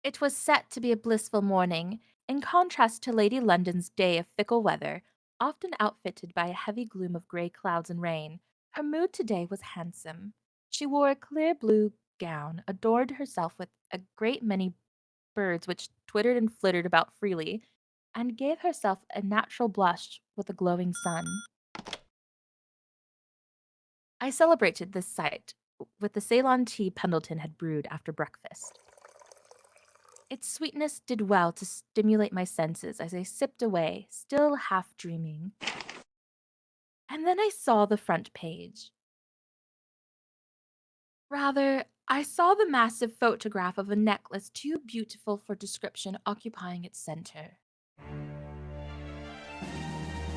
It was set to be a blissful morning, in contrast to Lady London's day of fickle weather, often outfitted by a heavy gloom of grey clouds and rain. Her mood today was handsome. She wore a clear blue gown, adorned herself with a great many birds which twittered and flittered about freely, and gave herself a natural blush with the glowing sun. I celebrated this sight with the Ceylon tea Pendleton had brewed after breakfast. Its sweetness did well to stimulate my senses as I sipped away, still half dreaming. And then I saw the front page. Rather, I saw the massive photograph of a necklace too beautiful for description occupying its center.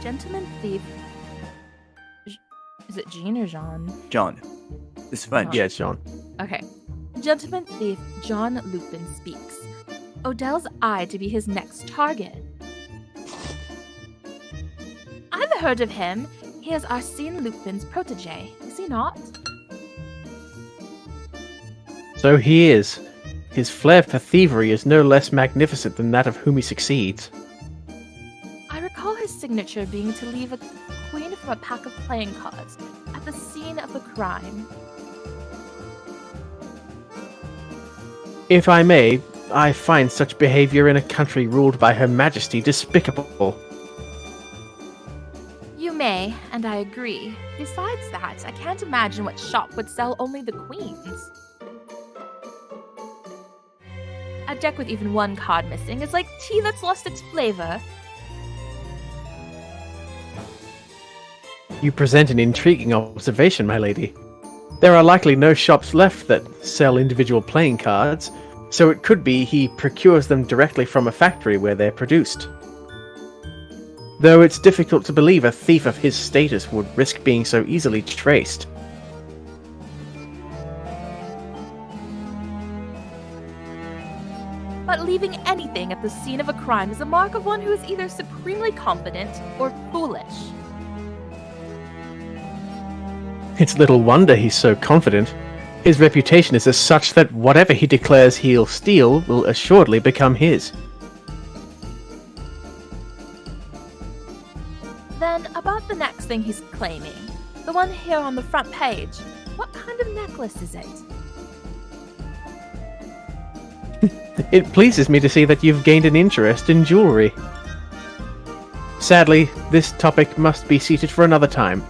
Gentleman thief. Is it Jean or Jean? John. It's French. Yeah, it's John. Okay. Gentleman thief John Lupin speaks. Odell's eye to be his next target. I've heard of him. He is Arsène Lupin's protege, is he not? So he is. His flair for thievery is no less magnificent than that of whom he succeeds. I recall his signature being to leave a queen from a pack of playing cards at the scene of the crime. If I may, I find such behavior in a country ruled by Her Majesty despicable. You may, and I agree. Besides that, I can't imagine what shop would sell only the queens. A deck with even one card missing is like tea that's lost its flavor. You present an intriguing observation, my lady. There are likely no shops left that sell individual playing cards, so it could be he procures them directly from a factory where they're produced. Though it's difficult to believe a thief of his status would risk being so easily traced. But leaving anything at the scene of a crime is a mark of one who is either supremely confident or foolish. It's little wonder he's so confident. His reputation is as such that whatever he declares he'll steal will assuredly become his. Then, about the next thing he's claiming, the one here on the front page, what kind of necklace is it? It pleases me to see that you've gained an interest in jewellery. Sadly, this topic must be seated for another time.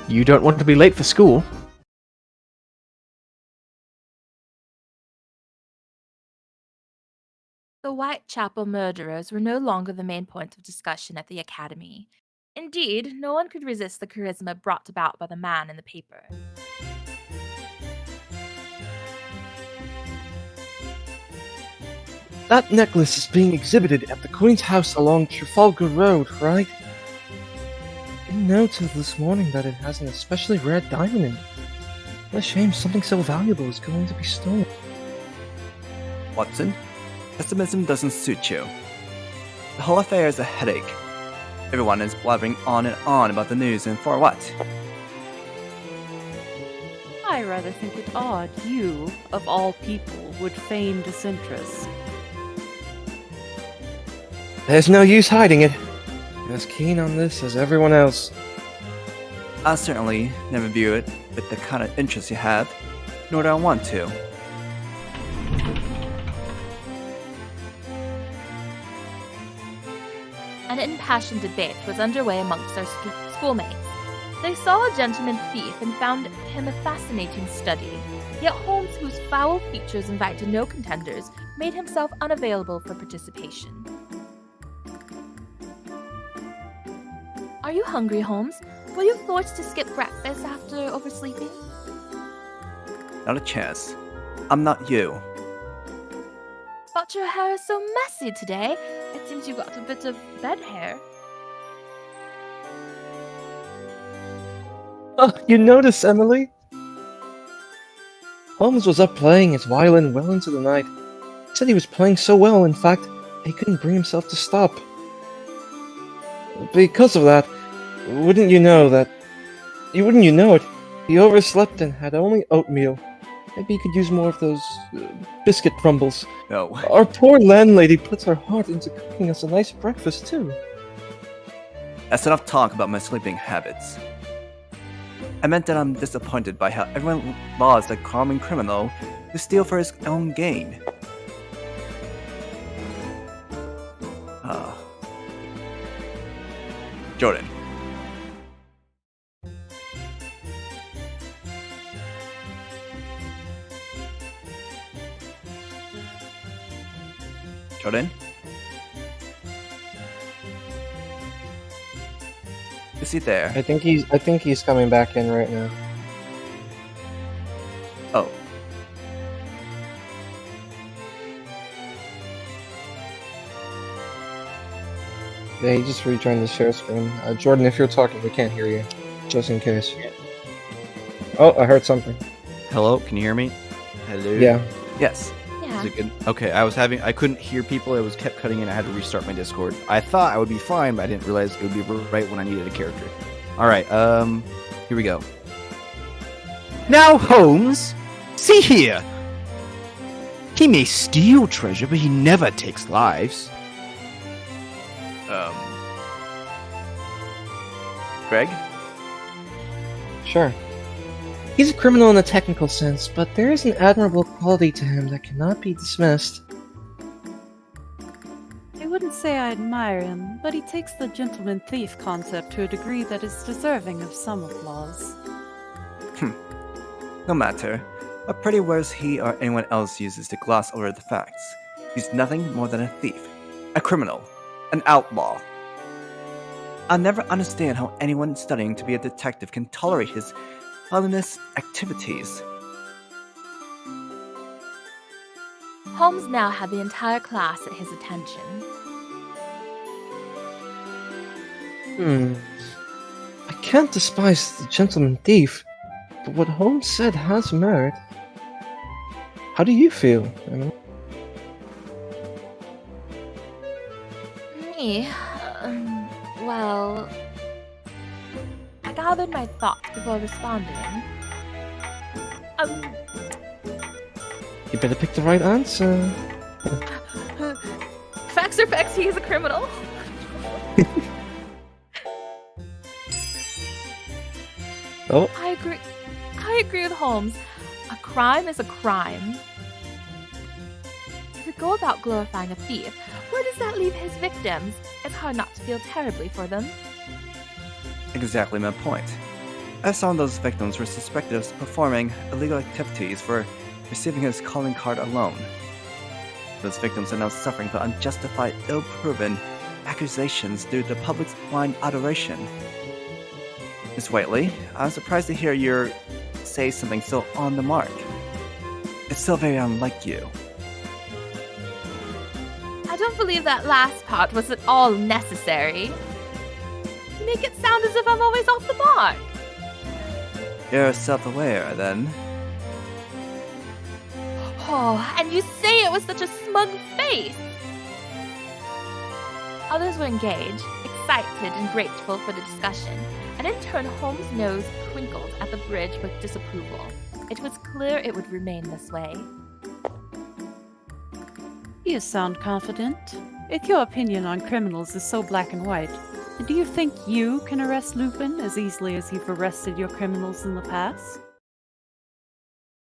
You don't want to be late for school. The Whitechapel murderers were no longer the main point of discussion at the academy. Indeed, no one could resist the charisma brought about by the man in the paper. That necklace is being exhibited at the Queen's house along Trafalgar Road, right? I didn't know till this morning that it has an especially rare diamond in it. What a shame something so valuable is going to be stolen. Watson, pessimism doesn't suit you. The whole affair is a headache. Everyone is blabbering on and on about the news, and for what? I rather think it odd you, of all people, would feign disinterest. There's no use hiding it. I'm as keen on this as everyone else. I certainly never view it with the kind of interest you have, nor do I want to. An impassioned debate was underway amongst our schoolmates. They saw a gentleman thief and found him a fascinating study. Yet Holmes, whose foul features invited no contenders, made himself unavailable for participation. Are you hungry, Holmes? Were you forced to skip breakfast after oversleeping? Not a chance. I'm not you. But your hair is so messy today. It seems you got a bit of bed hair. Oh, you noticed, Emily? Holmes was up playing his violin well into the night. He said he was playing so well, in fact, he couldn't bring himself to stop. Because of that, wouldn't you know it, he overslept and had only oatmeal. Maybe you could use more of those biscuit crumbles. No. Our poor landlady puts her heart into cooking us a nice breakfast, too. That's enough talk about my sleeping habits. I meant that I'm disappointed by how everyone laws the common criminal who steal for his own gain. Jordan. Jordan? Is he there? I think he's coming back in right now. Oh. Yeah, he just rejoined the share screen. Jordan, if you're talking, we can't hear you. Just in case. Oh, I heard something. Hello, can you hear me? Hello. Yeah. Yes. Yeah. Is it good? Okay, I couldn't hear people. It was kept cutting in. I had to restart my Discord. I thought I would be fine, but I didn't realize it would be right when I needed a character. All right, here we go. Now, Holmes, see here. He may steal treasure, but he never takes lives. Greg? Sure. He's a criminal in a technical sense, but there is an admirable quality to him that cannot be dismissed. I wouldn't say I admire him, but he takes the gentleman thief concept to a degree that is deserving of some applause. No matter. What pretty words he or anyone else uses to gloss over the facts. He's nothing more than a thief, a criminal, an outlaw. I'll never understand how anyone studying to be a detective can tolerate his villainous activities. Holmes now had the entire class at his attention. I can't despise the gentleman thief, but what Holmes said has merit. How do you feel, Emma? Me? Well, I gathered my thoughts before responding. You better pick the right answer. Facts are facts, he is a criminal. Oh, I agree with Holmes. A crime is a crime. If we go about glorifying a thief, where does that leave his victims? It's hard not to feel terribly for them. Exactly my point. As some of those victims were suspected of performing illegal activities for receiving his calling card alone. Those victims are now suffering the unjustified, ill-proven accusations due to the public's blind adoration. Miss Whiteley, I'm surprised to hear you say something so on the mark. It's so very unlike you. I don't believe that last part was at all necessary. You make it sound as if I'm always off the mark. You're self-aware, then. Oh, and you say it with such a smug face. Others were engaged, excited and grateful for the discussion, and in turn Holmes' nose twinkled at the bridge with disapproval. It was clear it would remain this way. You sound confident. If your opinion on criminals is so black and white, do you think you can arrest Lupin as easily as you've arrested your criminals in the past?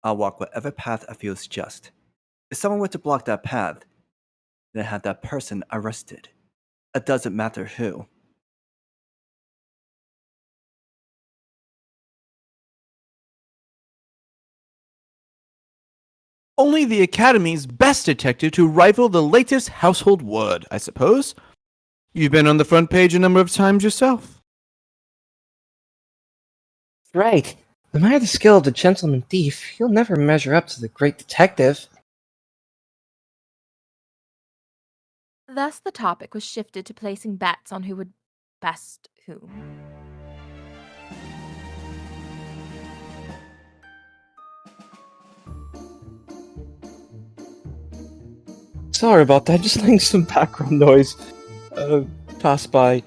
I'll walk whatever path I feel is just. If someone were to block that path, then have that person arrested. It doesn't matter who. Only the Academy's best detective to rival the latest household word, I suppose. You've been on the front page a number of times yourself. right. No matter the skill of the gentleman thief, he'll never measure up to the great detective. Thus the topic was shifted to placing bets on who would best whom. Sorry about that, just letting some background noise pass by.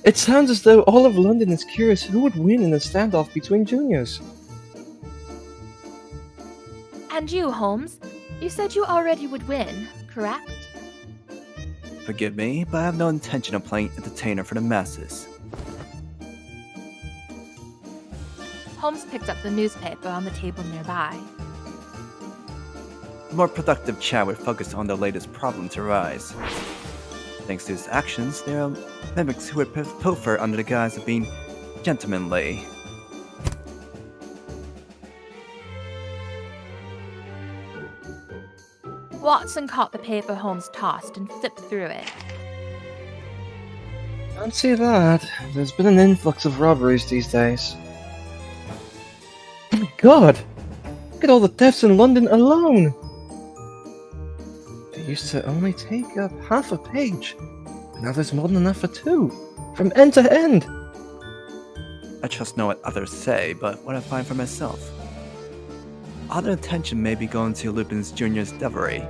It sounds as though all of London is curious who would win in a standoff between juniors. And you, Holmes? You said you already would win, correct? Forgive me, but I have no intention of playing entertainer for the masses. Holmes picked up the newspaper on the table nearby. A more productive chat would focus on the latest problem to rise. Thanks to his actions, there are mimics who would pilfer under the guise of being gentlemanly. Watson caught the paper Holmes tossed and flipped through it. Can't see that. There's been an influx of robberies these days. Oh my god! Look at all the thefts in London alone! They used to only take up half a page. But now there's more than enough for two. From end to end! I trust not what others say, but what I find for myself. All the attention may be going to Lupin's Jr.'s devilry,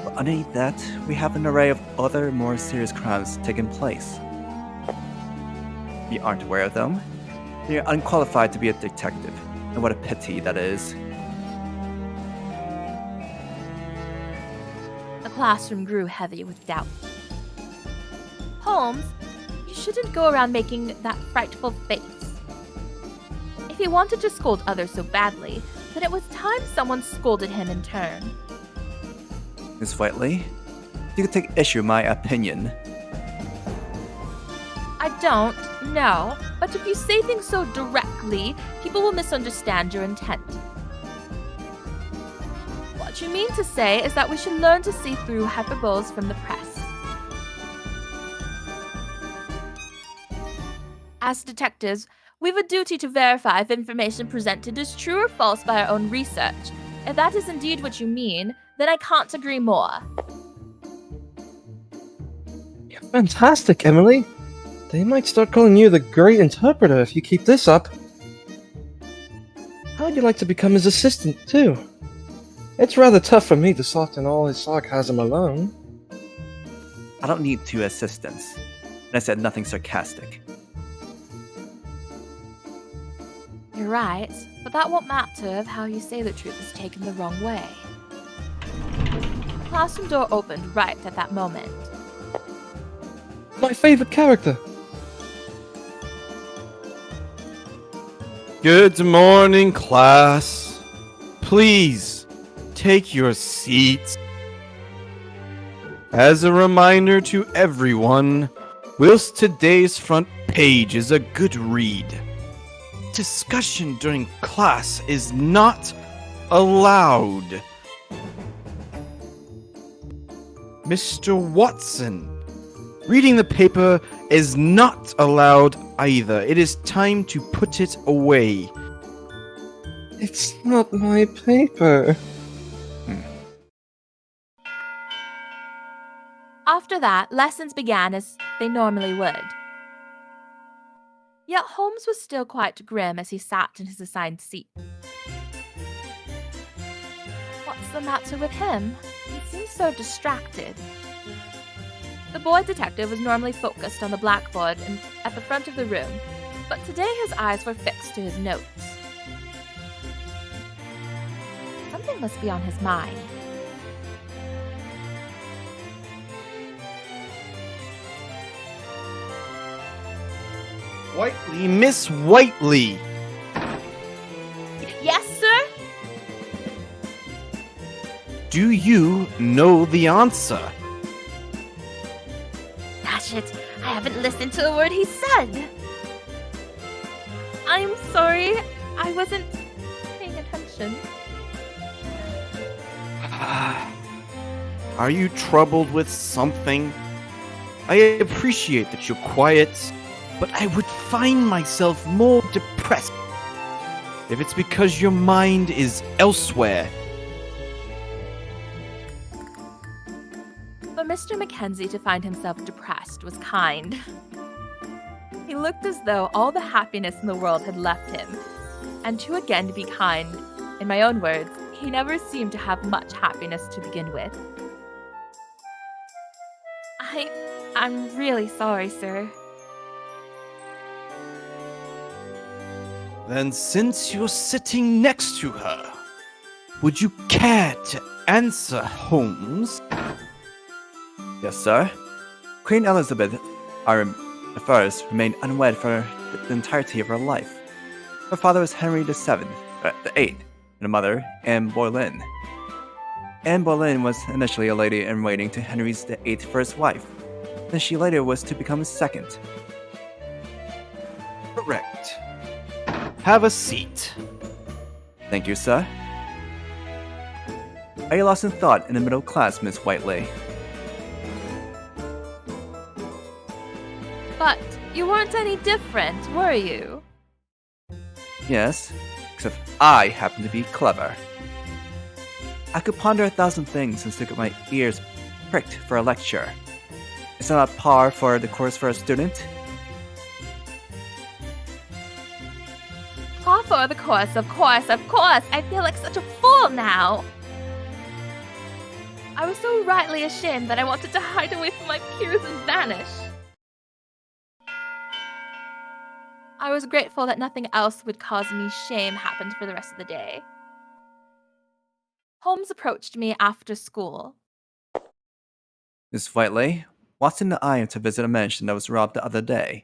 but underneath that, we have an array of other more serious crimes taking place. You aren't aware of them? Then you're unqualified to be a detective, and what a pity that is. The classroom grew heavy with doubt. Holmes, you shouldn't go around making that frightful face. If he wanted to scold others so badly, then it was time someone scolded him in turn. Miss Whiteley, you can take issue with my opinion. I don't, no, but if you say things so directly, people will misunderstand your intent. What you mean to say is that we should learn to see through hyperboles from the press. As detectives, we've a duty to verify if information presented is true or false by our own research. If that is indeed what you mean, then I can't agree more. You're fantastic, Emily. They might start calling you the great interpreter if you keep this up. How'd you like to become his assistant, too? It's rather tough for me to soften all his sarcasm alone. I don't need two assistants. And I said nothing sarcastic. You're right, but that won't matter if how you say the truth is taken the wrong way. The classroom door opened right at that moment. My favorite character. Good morning, class. Please, take your seats. As a reminder to everyone, whilst today's front page is a good read, discussion during class is not allowed. Mr. Watson, reading the paper is not allowed either. It is time to put it away. It's not my paper. After that, lessons began as they normally would. Yet Holmes was still quite grim as he sat in his assigned seat. What's the matter with him? He seems so distracted. The boy detective was normally focused on the blackboard and at the front of the room, but today his eyes were fixed to his notes. Something must be on his mind. Whiteley, Miss Whiteley! Yes, sir? Do you know the answer? Dash it, I haven't listened to a word he said. I'm sorry, I wasn't paying attention. Are you troubled with something? I appreciate that you're quiet, but I would find myself more depressed if it's because your mind is elsewhere. For Mr. Mackenzie to find himself depressed was kind. He looked as though all the happiness in the world had left him, and to again be kind, in my own words, he never seemed to have much happiness to begin with. I'm really sorry, sir. Then since you're sitting next to her, Would you care to answer, Holmes? Yes, sir. Queen Elizabeth I remained unwed for the entirety of her life. Her father was Henry VIII, the Eighth, and her mother, Anne Boleyn. Anne Boleyn was initially a lady-in-waiting to Henry VIII's first wife, then she later was to become his second. Correct. Have a seat. Thank you, sir. Are you lost in thought in the middle class, Miss Whiteley? But you weren't any different, were you? Yes, except I happen to be clever. I could ponder 1,000 things and stick my ears pricked for a lecture. Is that not par for the course for a student? Par for the course, of course, of course. I feel like such a fool now. I was so rightly ashamed that I wanted to hide away from my peers and vanish. I was grateful that nothing else would cause me shame happened for the rest of the day. Holmes approached me after school. Miss Whiteley, Watson and I am to visit a mansion that was robbed the other day.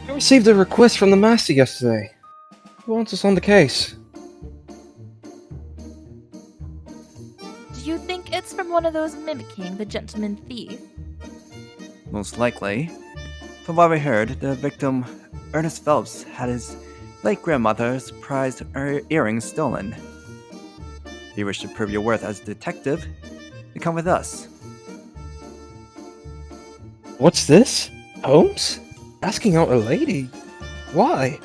I received a request from the master yesterday. Who wants us on the case? Do you think it's from one of those mimicking the gentleman thief? Most likely. From what we heard, the victim, Ernest Phelps, had his late grandmother's prized earrings stolen. If you wish to prove your worth as a detective, then come with us. What's this? Holmes? Asking out a lady? Why?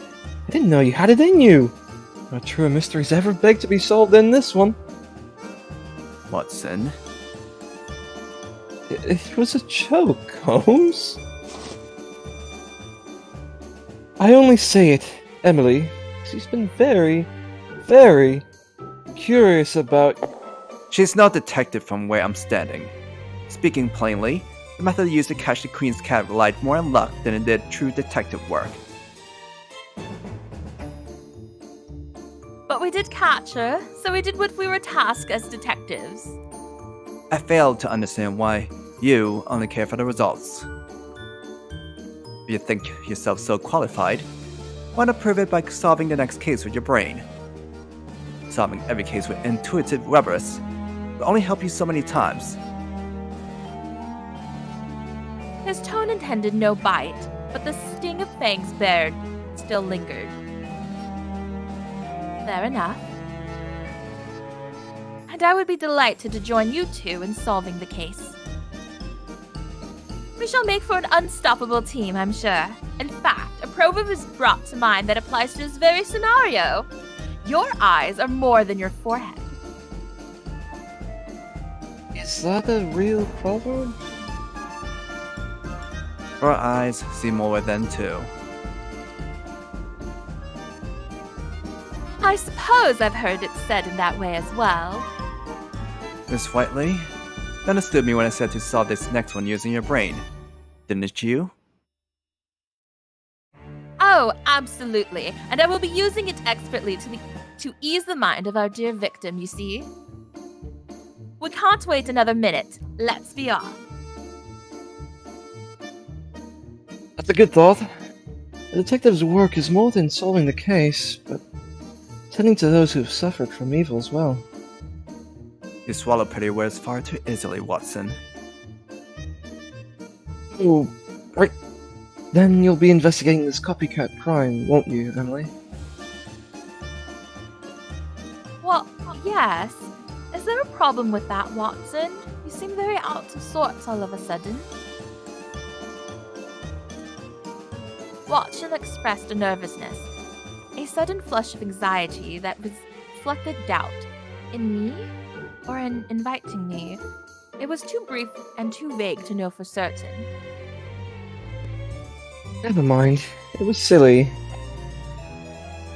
I didn't know you had it in you. Not truer mysteries ever begged to be solved than this one. Watson. It was a joke, Holmes. I only say it, Emily. She's been very, very curious about... She's no detective from where I'm standing. Speaking plainly, the method used to catch the Queen's cat relied more on luck than it did true detective work. But we did catch her, so we did what we were tasked as detectives. I failed to understand why you only care for the results. If you think yourself so qualified, why not prove it by solving the next case with your brain? Solving every case with intuitive rubberus will only help you so many times. His tone intended no bite, but the sting of Fang's bared still lingered. Fair enough. And I would be delighted to join you two in solving the case. We shall make for an unstoppable team, I'm sure. In fact, a proverb is brought to mind that applies to this very scenario. Your eyes are more than your forehead. Is that a real proverb? Your eyes see more than two. I suppose I've heard it said in that way as well. Miss Whiteley, you understood me when I said to solve this next one using your brain, didn't you? Oh, absolutely. And I will be using it expertly to ease the mind of our dear victim, you see. We can't wait another minute. Let's be off. That's a good thought. The detective's work is more than solving the case, but tending to those who've suffered from evil as well. You swallow pretty words far too easily, Watson. Oh, right. Then you'll be investigating this copycat crime, won't you, Emily? Well, yes. Is there a problem with that, Watson? You seem very out of sorts all of a sudden. Watson expressed a nervousness, a sudden flush of anxiety that reflected doubt. In me? Or in inviting me? It was too brief and too vague to know for certain. Never mind. It was silly.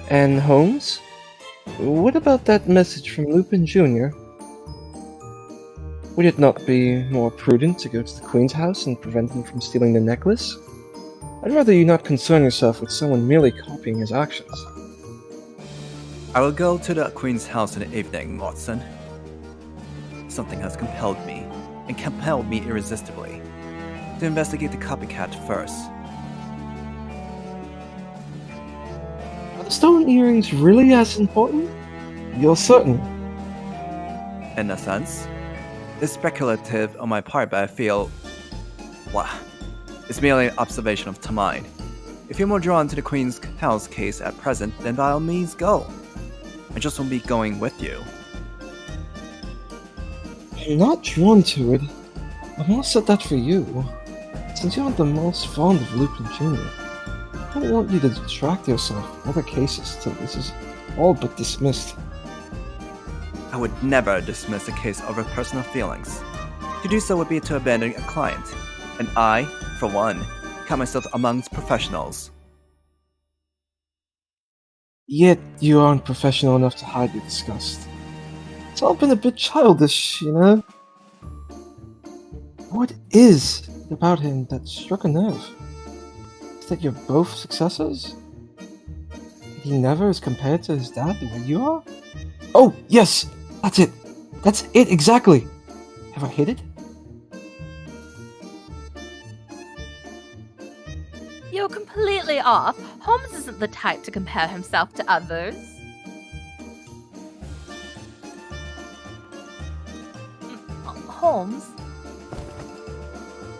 And Holmes? What about that message from Lupin Jr.? Would it not be more prudent to go to the Queen's house and prevent him from stealing the necklace? I'd rather you not concern yourself with someone merely copying his actions. I will go to the Queen's house in the evening, Watson. Something has compelled me, and compelled me irresistibly, to investigate the copycat first. Are the stone earrings really as important? You're certain? In a sense, it's speculative on my part, but I feel... well, it's merely an observation of mine. If you're more drawn to the Queen's house case at present, then by all means go. I just won't be going with you. I'm not drawn to it. I more said that for you. Since you aren't the most fond of Lupin Jr., I don't want you to distract yourself from other cases till this is all but dismissed. I would never dismiss a case over personal feelings. To do so would be to abandon a client, and I, for one, count myself amongst professionals. Yet you aren't professional enough to hide your disgust. It's all been a bit childish, you know? What is it about him that struck a nerve? Is that you're both successors? He never is compared to his dad the way you are? Oh, yes! That's it! That's it, exactly! Have I hit it? You're completely off. Holmes isn't the type to compare himself to others. Holmes?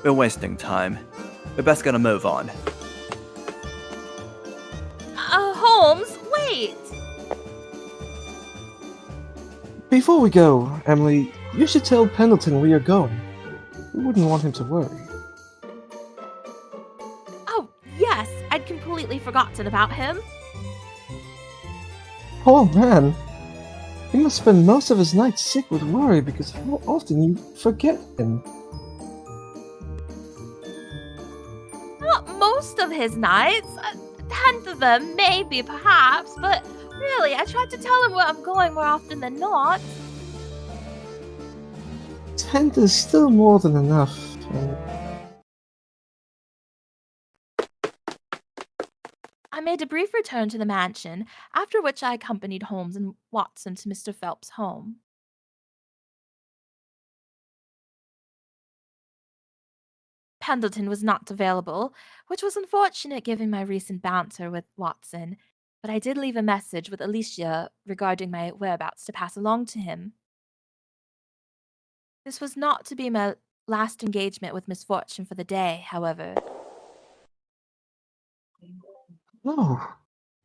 We're wasting time. We're best gonna move on. Holmes, wait! Before we go, Emily, you should tell Pendleton where you're going. We wouldn't want him to worry. Oh, yes, I'd completely forgotten about him. Poor man. He must spend most of his nights sick with worry because how often you forget him. Not most of his nights. A tenth of them, maybe, perhaps, but really, I tried to tell him where I'm going more often than not. 10 is still more than enough. I made a brief return to the mansion, after which I accompanied Holmes and Watson to Mr. Phelps' home. Pendleton was not available, which was unfortunate given my recent banter with Watson, but I did leave a message with Alicia regarding my whereabouts to pass along to him. This was not to be my last engagement with misfortune for the day, however. Oh,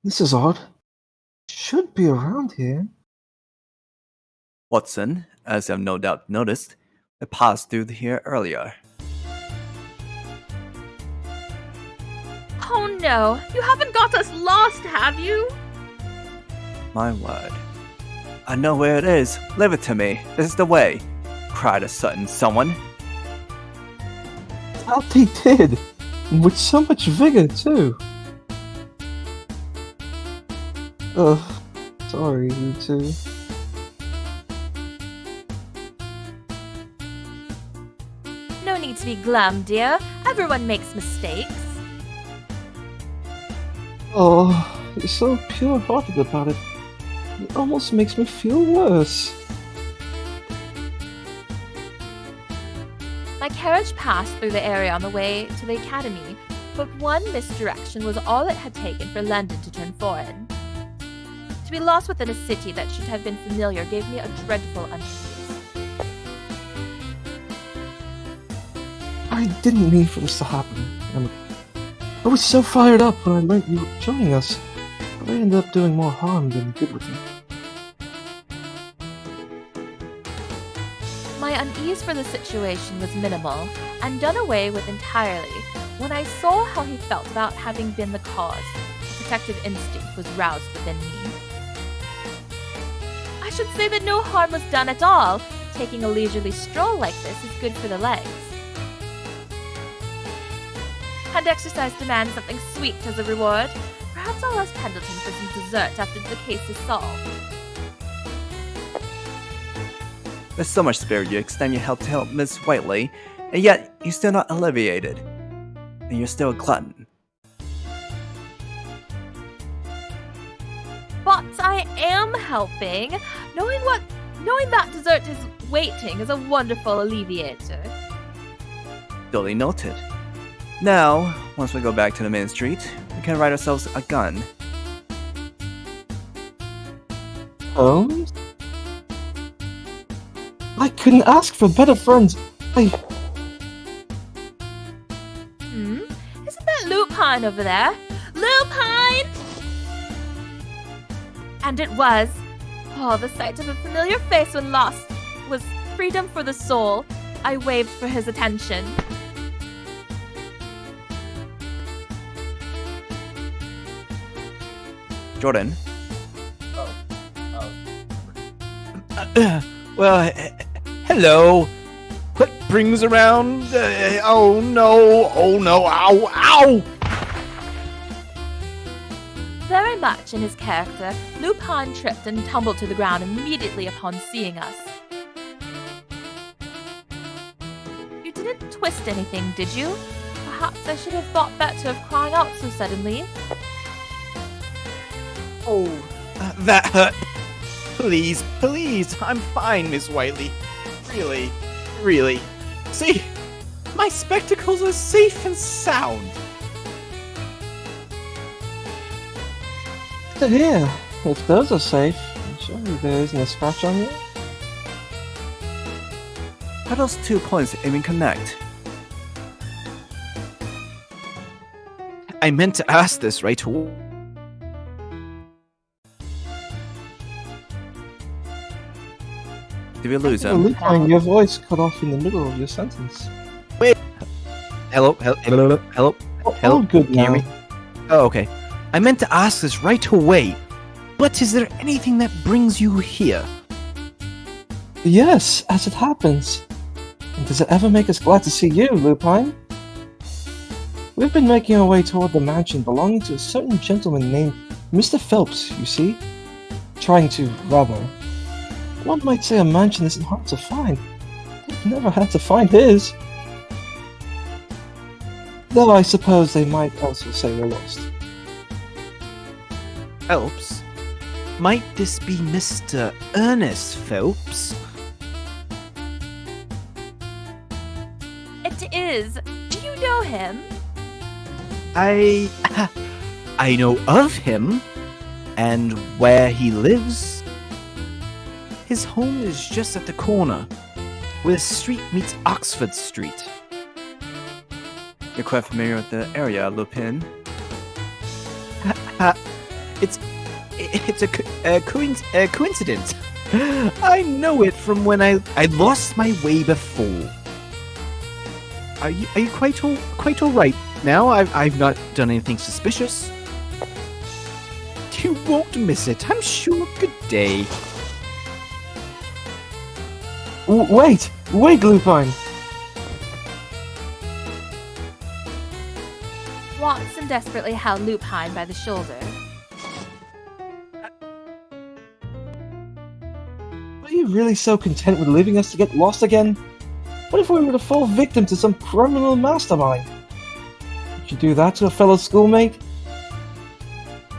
this is odd. Should be around here. Watson, as you have no doubt noticed, I passed through here earlier. Oh no, you haven't got us lost, have you? My word. I know where it is. Leave it to me. This is the way, cried a sudden someone. How they did! With so much vigor, too. Ugh, sorry, you two. No need to be glum, dear. Everyone makes mistakes. Oh, you're so pure-hearted about it. It almost makes me feel worse. My carriage passed through the area on the way to the academy, but one misdirection was all it had taken for London to turn foreign. To be lost within a city that should have been familiar gave me a dreadful unease. I didn't mean for this to happen, Emily. I was so fired up when I learned you were joining us, but I ended up doing more harm than good with you. My unease for the situation was minimal and done away with entirely when I saw how he felt about having been the cause. A protective instinct was roused within me. I should say that no harm was done at all. Taking a leisurely stroll like this is good for the legs. And exercise demands something sweet as a reward. Perhaps I'll ask Pendleton for some dessert after the case is solved. There's so much spirit you extend your help to help Miss Whiteley, and yet you're still not alleviated. And you're still a glutton. But I am helping. Knowing that dessert is waiting is a wonderful alleviator. Duly noted. Now, once we go back to the main street, we can write ourselves a gun. Holmes? I couldn't ask for better friends. Isn't that Lupine over there? Lupine! And it was. Oh, the sight of a familiar face when lost was freedom for the soul. I waved for his attention. Jordan, Well, hello. What brings around? Oh no! Ow! Ow! Very much in his character, Lupin tripped and tumbled to the ground immediately upon seeing us. You didn't twist anything, did you? Perhaps I should have thought better of crying out so suddenly. Oh, that hurt. Please, I'm fine, Miss Whiteley. Really. See, my spectacles are safe and sound. To hear. If those are safe, surely there isn't a scratch on you? how do those 2 points even connect? I meant to ask this right away. Did we lose Oh, him? Lupine, your voice cut off in the middle of your sentence. Hello. Oh, Hello? all good Can you hear now. me? Oh, okay. I meant to ask this right away, but is there anything that brings you here? Yes, as it happens. And does it ever make us glad to see you, Lupine? We've been making our way toward the mansion belonging to a certain gentleman named Mr. Phelps, you see? One might say a mansion isn't hard to find. They've never had to find his. Though I suppose they might also say we're lost. Phelps? Might this be Mr. Ernest Phelps? It is. Do you know him? I know of him, and where he lives. His home is just at the corner, where the street meets Oxford Street. You're quite familiar with the area, Lupin. It's a coincidence. I know it from when I lost my way before. Are you quite all right now? I've not done anything suspicious. You won't miss it, I'm sure. Good day. Wait, Lupine! Watson desperately held Lupine by the shoulder. Are you really so content with leaving us to get lost again? What if we were to fall victim to some criminal mastermind? Would you do that to a fellow schoolmate?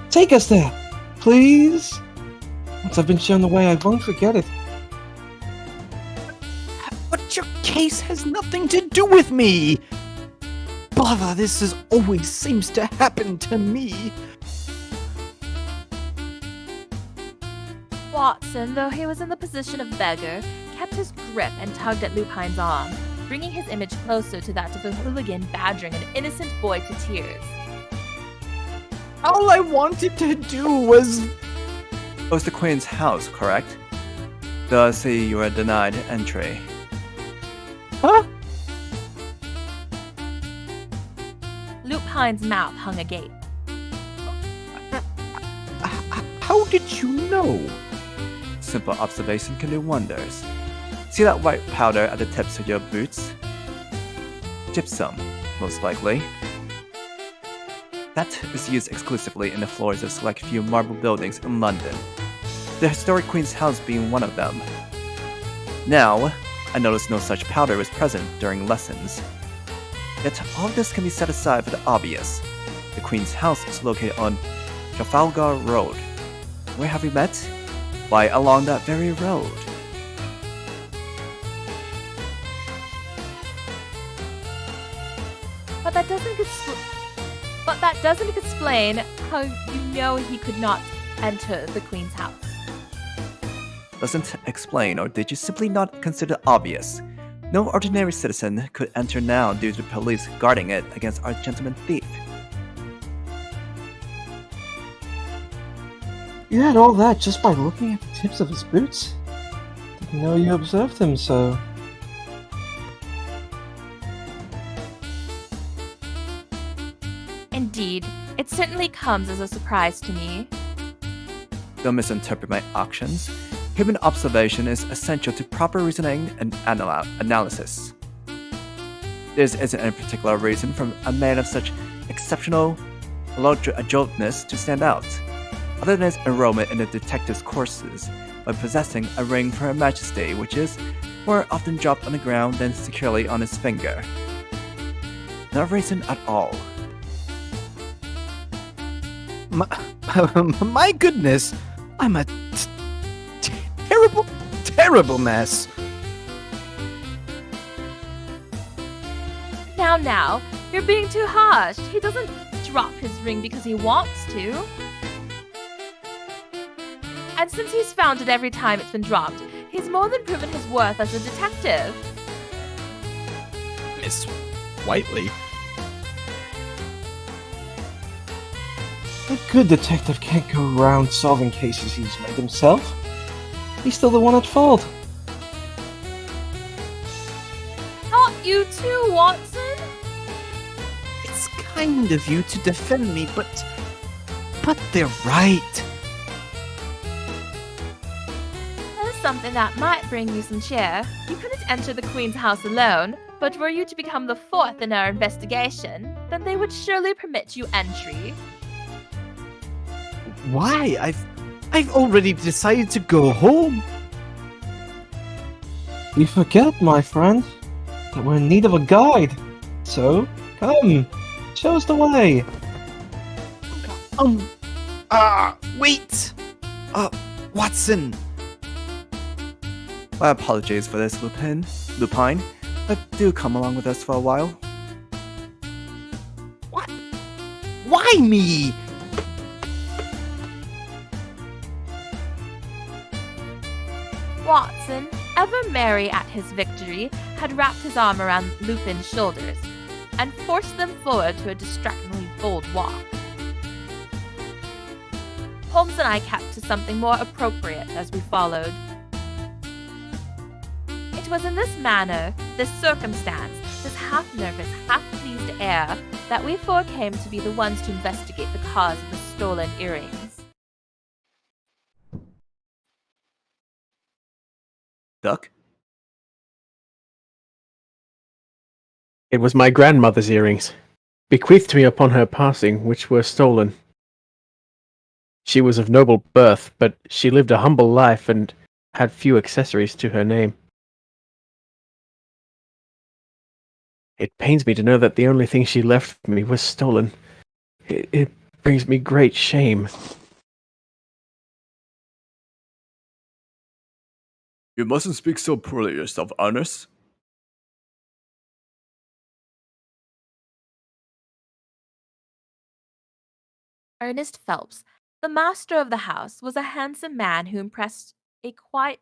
Take us there, please! Once I've been shown the way, I won't forget it. But your case has nothing to do with me! Bother, always seems to happen to me. Watson, though he was in the position of beggar, kept his grip and tugged at Lupine's arm, bringing his image closer to that of a hooligan badgering an innocent boy to tears. All I wanted to do was... It was the Queen's house, correct? Though I see you were denied entry. Huh? Lupine's mouth hung agape. How did you know? Simple observation can do wonders. See that white powder at the tips of your boots? Gypsum, most likely. That is used exclusively in the floors of select few marble buildings in London, the historic Queen's house being one of them. Now, I noticed no such powder was present during lessons. Yet all this can be set aside for the obvious. The Queen's house is located on Trafalgar Road. where have we met? Why, along that very road. But that doesn't explain how you know he could not enter the Queen's house. Doesn't explain, or did you simply not consider obvious? No ordinary citizen could enter now due to the police guarding it against our gentleman thief. You had all that just by looking at the tips of his boots? Didn't know you observed him, so... Indeed, it certainly comes as a surprise to me. Don't misinterpret my actions. Human observation is essential to proper reasoning and analysis. This isn't any particular reason for a man of such exceptional adroitness to stand out, other than his enrollment in the detective's courses by possessing a ring for Her Majesty, which is more often dropped on the ground than securely on his finger. No reason at all. My goodness, I'm a terrible mess. Now, you're being too harsh. He doesn't drop his ring because he wants to. And since he's found it every time it's been dropped, he's more than proven his worth as a detective. Miss Whiteley? A good detective can't go around solving cases he's made himself. He's still the one at fault. Not you too, Watson. It's kind of you to defend me, but they're right. There's something that might bring you some cheer. You couldn't enter the Queen's house alone, but were you to become the fourth in our investigation, then they would surely permit you entry. Why? I've already decided to go home. You forget, my friend, that we're in need of a guide. So, come, show us the way. Wait! Watson! My apologies for this, Lupine, but do come along with us for a while. What? Why me? Watson, ever merry at his victory, had wrapped his arm around Lupin's shoulders and forced them forward to a distractingly bold walk. Holmes and I kept to something more appropriate as we followed. It was in this manner, this circumstance, this half-nervous, half-pleased air, that we four came to be the ones to investigate the cause of the stolen earrings. Duck? It was my grandmother's earrings, bequeathed to me upon her passing, which were stolen. She was of noble birth, but she lived a humble life and had few accessories to her name. It pains me to know that the only thing she left me was stolen. It brings me great shame. You mustn't speak so poorly of yourself, Ernest. Ernest Phelps, the master of the house, was a handsome man who impressed a quiet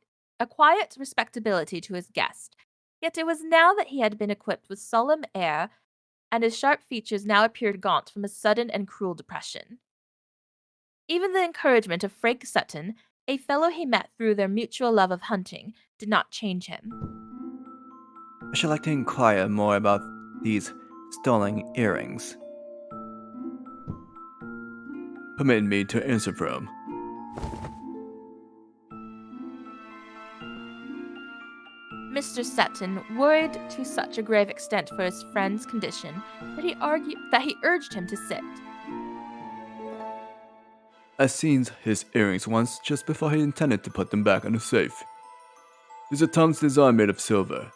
respectability to his guest. Yet it was now that he had been equipped with solemn air, and his sharp features now appeared gaunt from a sudden and cruel depression. Even the encouragement of Frank Sutton, a fellow he met through their mutual love of hunting, did not change him. I should like to inquire more about these stolen earrings. Permit me to answer for him. Mr. Sutton, worried to such a grave extent for his friend's condition that he urged him to sit. I seen his earrings once just before he intended to put them back in the safe. There's a Tom's design made of silver.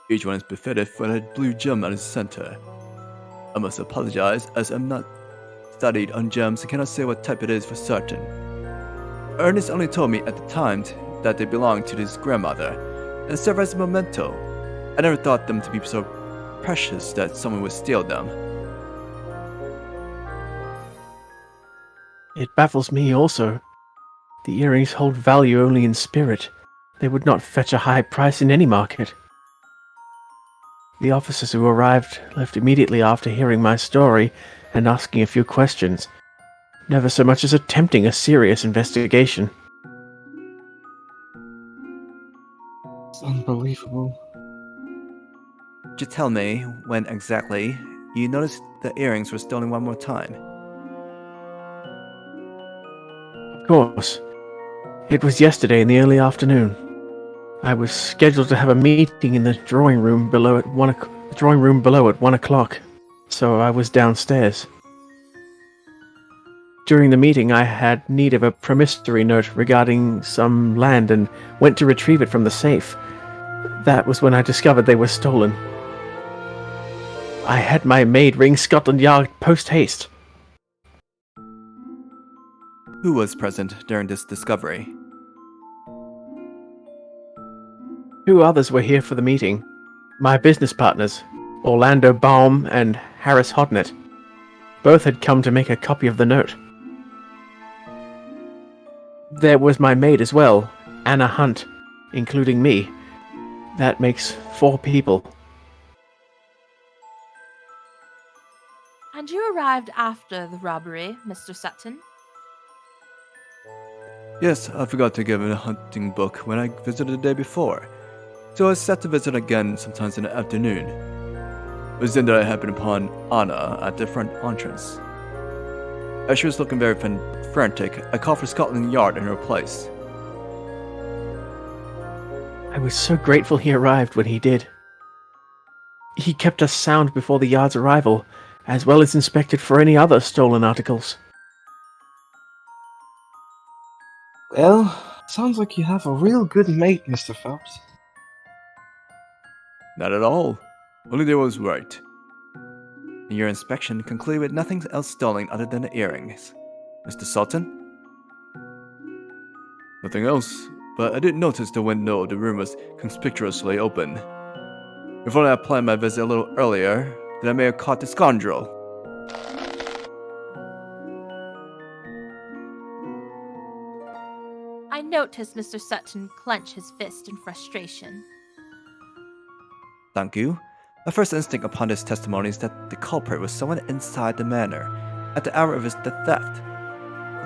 Each one is befitted for a blue gem at its center. I must apologize as I'm not studied on gems and cannot say what type it is for certain. Ernest only told me at the time that they belonged to his grandmother and serve as a memento. I never thought them to be so precious that someone would steal them. It baffles me also. The earrings hold value only in spirit. They would not fetch a high price in any market. The officers who arrived left immediately after hearing my story and asking a few questions, never so much as attempting a serious investigation. It's unbelievable. Could you tell me when exactly you noticed the earrings were stolen one more time? Of course. It was yesterday in the early afternoon. I was scheduled to have a meeting in the drawing room below at 1 o'clock, so I was downstairs. During the meeting, I had need of a promissory note regarding some land and went to retrieve it from the safe. That was when I discovered they were stolen. I had my maid ring Scotland Yard post-haste. Who was present during this discovery? 2 others were here for the meeting. My business partners, Orlando Baum and Harris Hodnett. Both had come to make a copy of the note. There was my maid as well, Anna Hunt, including me. That makes 4 people. And you arrived after the robbery, Mr. Sutton? Yes, I forgot to give him a hunting book when I visited the day before, so I was set to visit again sometimes in the afternoon. It was then that I happened upon Anna at the front entrance. As she was looking very frantic, I called for Scotland Yard in her place. I was so grateful he arrived when he did. He kept us sound before the Yard's arrival, as well as inspected for any other stolen articles. Well, sounds like you have a real good mate, Mr. Phelps. Not at all. Only they was right. And your inspection concluded with nothing else stolen other than the earrings. Mr. Sutton? Nothing else, but I did notice the window of the room was conspicuously open. If only I planned my visit a little earlier, then I may have caught the scoundrel. I noticed Mr. Sutton clench his fist in frustration. Thank you. My first instinct upon this testimony is that the culprit was someone inside the manor at the hour of the theft.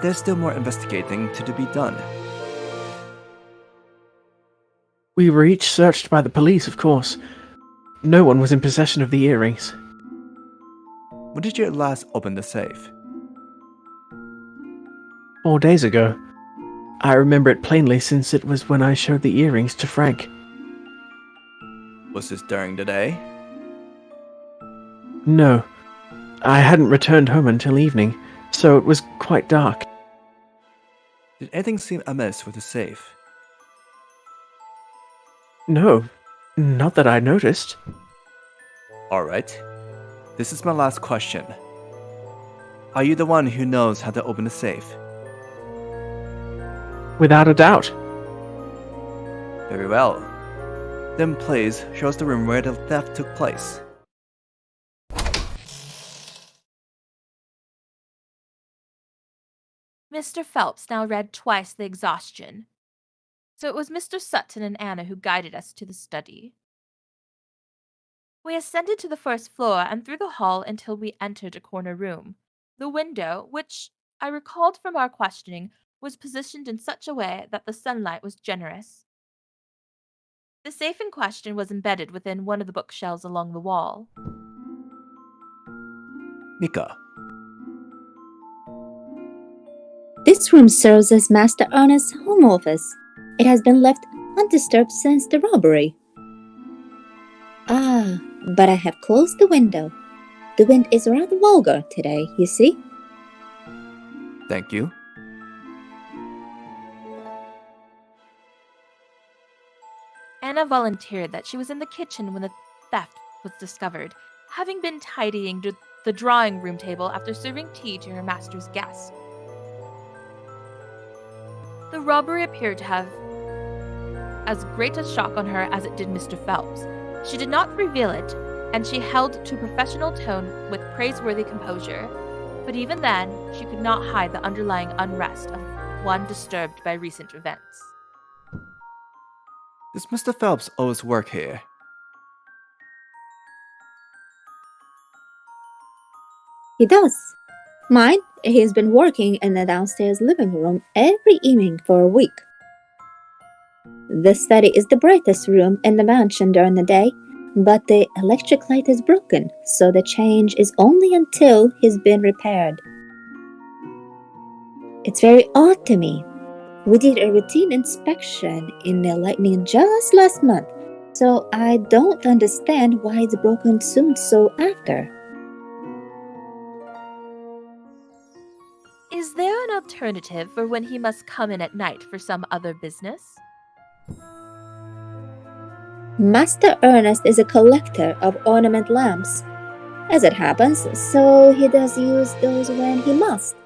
There's still more investigating to be done. We were each searched by the police, of course. No one was in possession of the earrings. When did you last open the safe? 4 days ago. I remember it plainly since it was when I showed the earrings to Frank. Was this during the day? No. I hadn't returned home until evening, so it was quite dark. Did anything seem amiss with the safe? No, not that I noticed. Alright. This is my last question. Are you the one who knows how to open the safe? Without a doubt. Very well. Then please show us the room where the theft took place. Mr. Phelps now read twice the exhaustion. So it was Mr. Sutton and Anna who guided us to the study. We ascended to the first floor and through the hall until we entered a corner room. The window, which I recalled from our questioning, was positioned in such a way that the sunlight was generous. The safe in question was embedded within one of the bookshelves along the wall. Mika. This room serves as Master Ernest's home office. It has been left undisturbed since the robbery. Ah, but I have closed the window. The wind is rather vulgar today, you see. Thank you. Anna volunteered that she was in the kitchen when the theft was discovered, having been tidying the drawing room table after serving tea to her master's guests. The robbery appeared to have as great a shock on her as it did Mr. Phelps. She did not reveal it, and she held to a professional tone with praiseworthy composure. But even then, she could not hide the underlying unrest of one disturbed by recent events. Does Mr. Phelps always work here? He does. Mine, he's been working in the downstairs living room every evening for a week. The study is the brightest room in the mansion during the day, but the electric light is broken, so the change is only until he's been repaired. It's very odd to me. We did a routine inspection in the lightning just last month, so I don't understand why it's broken soon so after. Is there an alternative for when he must come in at night for some other business? Master Ernest is a collector of ornament lamps, as it happens, so he does use those when he must.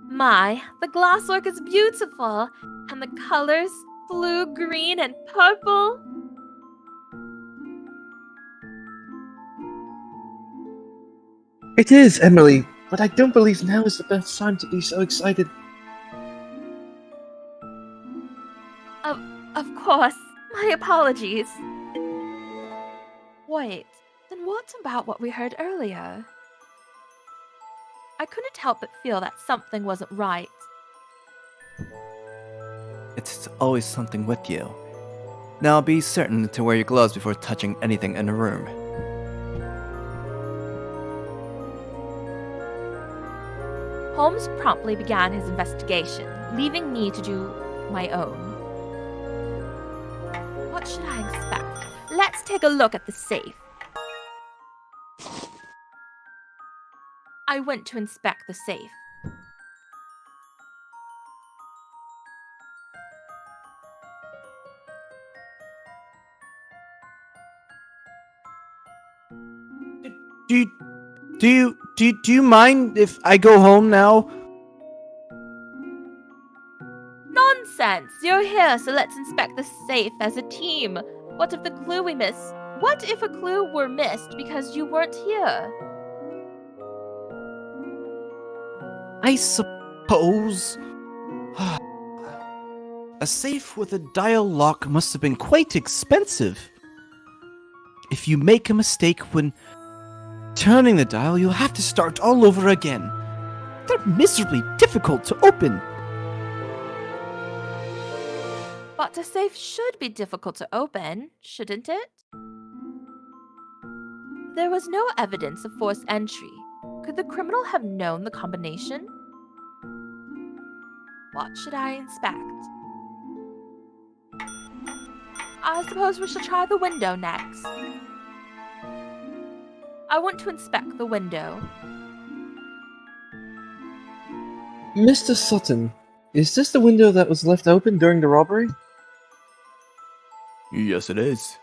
My, the glasswork is beautiful, and the colors, blue, green, and purple. It is, Emily, but I don't believe now is the best time to be so excited. Of course, my apologies. Wait, then what about what we heard earlier? I couldn't help but feel that something wasn't right. It's always something with you. Now be certain to wear your gloves before touching anything in the room. Holmes promptly began his investigation, leaving me to do my own. What should I expect? Let's take a look at the safe. I went to inspect the safe. Do you mind if I go home now? Nonsense! You're here, so let's inspect the safe as a team. What if a clue were missed because you weren't here? I suppose. A safe with a dial lock must have been quite expensive. If you make a mistake when turning the dial, you'll have to start all over again. They're miserably difficult to open. But a safe should be difficult to open, shouldn't it? There was no evidence of forced entry. Could the criminal have known the combination? What should I inspect? I suppose we shall try the window next. I want to inspect the window. Mr. Sutton, is this the window that was left open during the robbery? Yes, it is.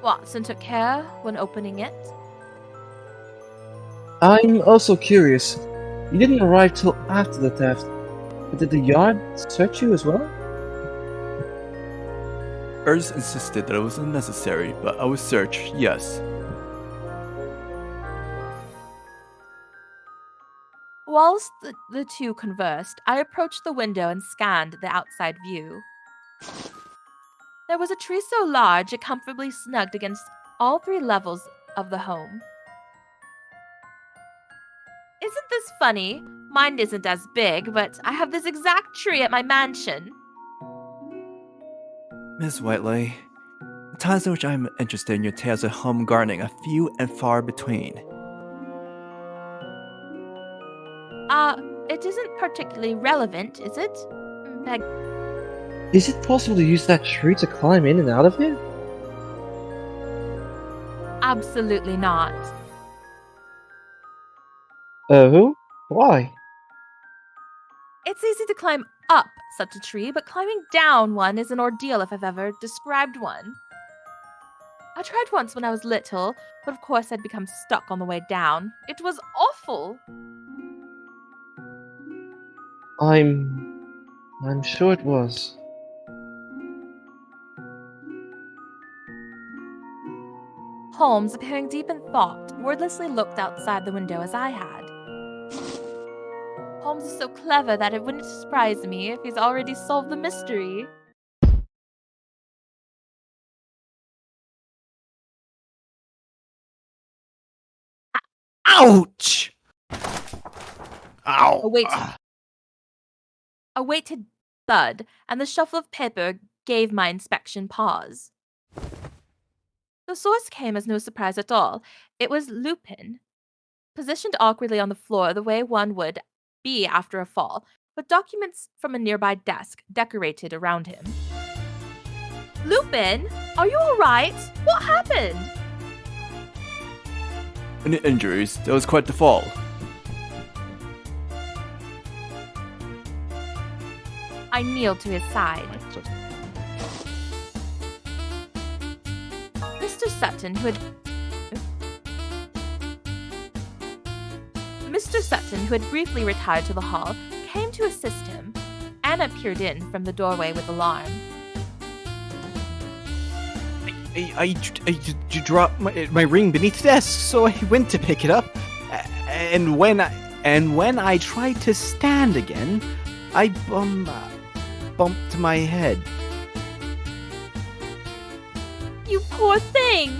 Watson took care when opening it. I'm also curious. You didn't arrive till after the theft, but did the yard search you as well? Ernst insisted that it was unnecessary, but I would search, yes. Whilst the two conversed, I approached the window and scanned the outside view. There was a tree so large it comfortably snugged against all three levels of the home. Isn't this funny? Mine isn't as big, but I have this exact tree at my mansion. Miss Whiteley, the times in which I am interested in your tales of home gardening are few and far between. It isn't particularly relevant, is it? Beg. Is it possible to use that tree to climb in and out of here? Absolutely not. Oh? Why? It's easy to climb up such a tree, but climbing down one is an ordeal if I've ever described one. I tried once when I was little, but of course I'd become stuck on the way down. It was awful. I'm sure it was. Holmes, appearing deep in thought, wordlessly looked outside the window as I had. Holmes is so clever that it wouldn't surprise me if he's already solved the mystery. Ouch! Ow! A weighted thud, and the shuffle of paper gave my inspection pause. The source came as no surprise at all. It was Lupin, positioned awkwardly on the floor the way one would be after a fall, with documents from a nearby desk decorated around him. Lupin, are you all right? What happened? Any injuries? That was quite the fall. I kneeled to his side. Mr. Sutton, who had briefly retired to the hall, came to assist him. Anna peered in from the doorway with alarm. I dropped my ring beneath the desk, so I went to pick it up. And when I tried to stand again, I bumped my head. You poor thing!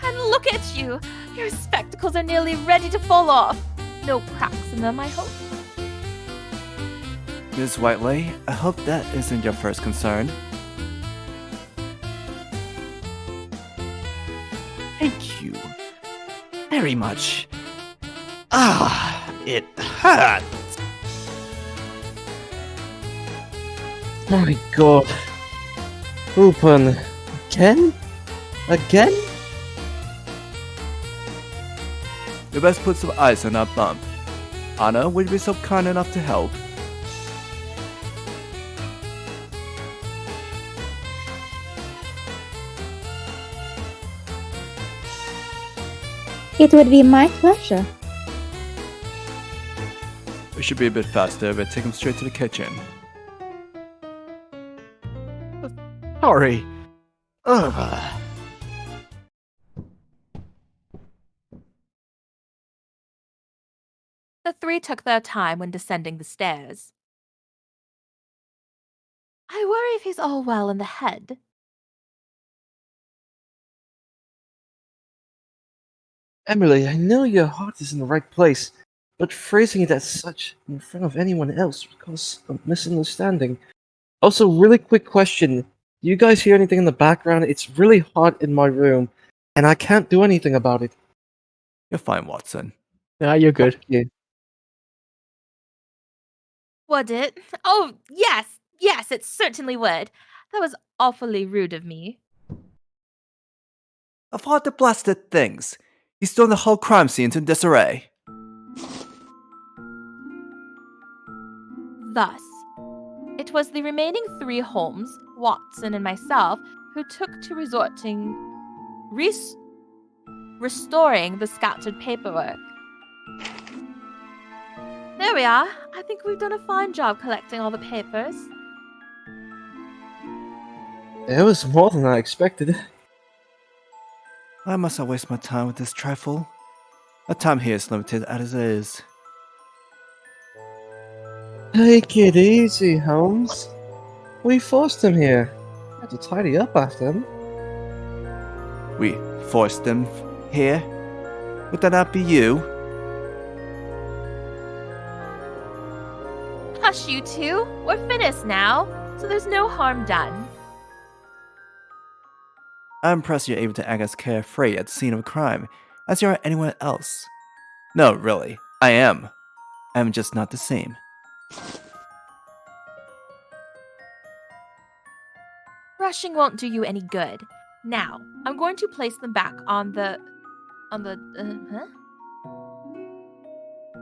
And look at you! Your spectacles are nearly ready to fall off. No cracks in them, I hope. Miss Whiteley, I hope that isn't your first concern. Thank you very much. It hurt. My god. Lupin. Again? Again? You best put some ice on that bump. Anna, would you be so kind enough to help? It would be my pleasure. We should be a bit faster, but take him straight to the kitchen. Sorry. Ugh. The three took their time when descending the stairs. I worry if he's all well in the head. Emily, I know your heart is in the right place, but phrasing it as such in front of anyone else would cause a misunderstanding. Also, really quick question. Do you guys hear anything in the background? It's really hot in my room, and I can't do anything about it. You're fine, Watson. Ah, you're good. Yeah. Would it? Oh, yes, it certainly would. That was awfully rude of me. Of all the blasted things, he's thrown the whole crime scene into disarray. Thus, it was the remaining three Holmes, Watson, and myself who took to restoring the scattered paperwork. There we are. I think we've done a fine job collecting all the papers. It was more than I expected. Why must I waste my time with this trifle? My time here is limited as it is. Take it easy, Holmes. We forced him here. Had to tidy up after him. We forced him here? Would that not be you? Hush, you two. We're finished now, so there's no harm done. I'm impressed you're able to act as carefree at the scene of a crime, as you are anyone else. No, really, I am. I'm just not the same. Rushing won't do you any good. Now, I'm going to place them back on the...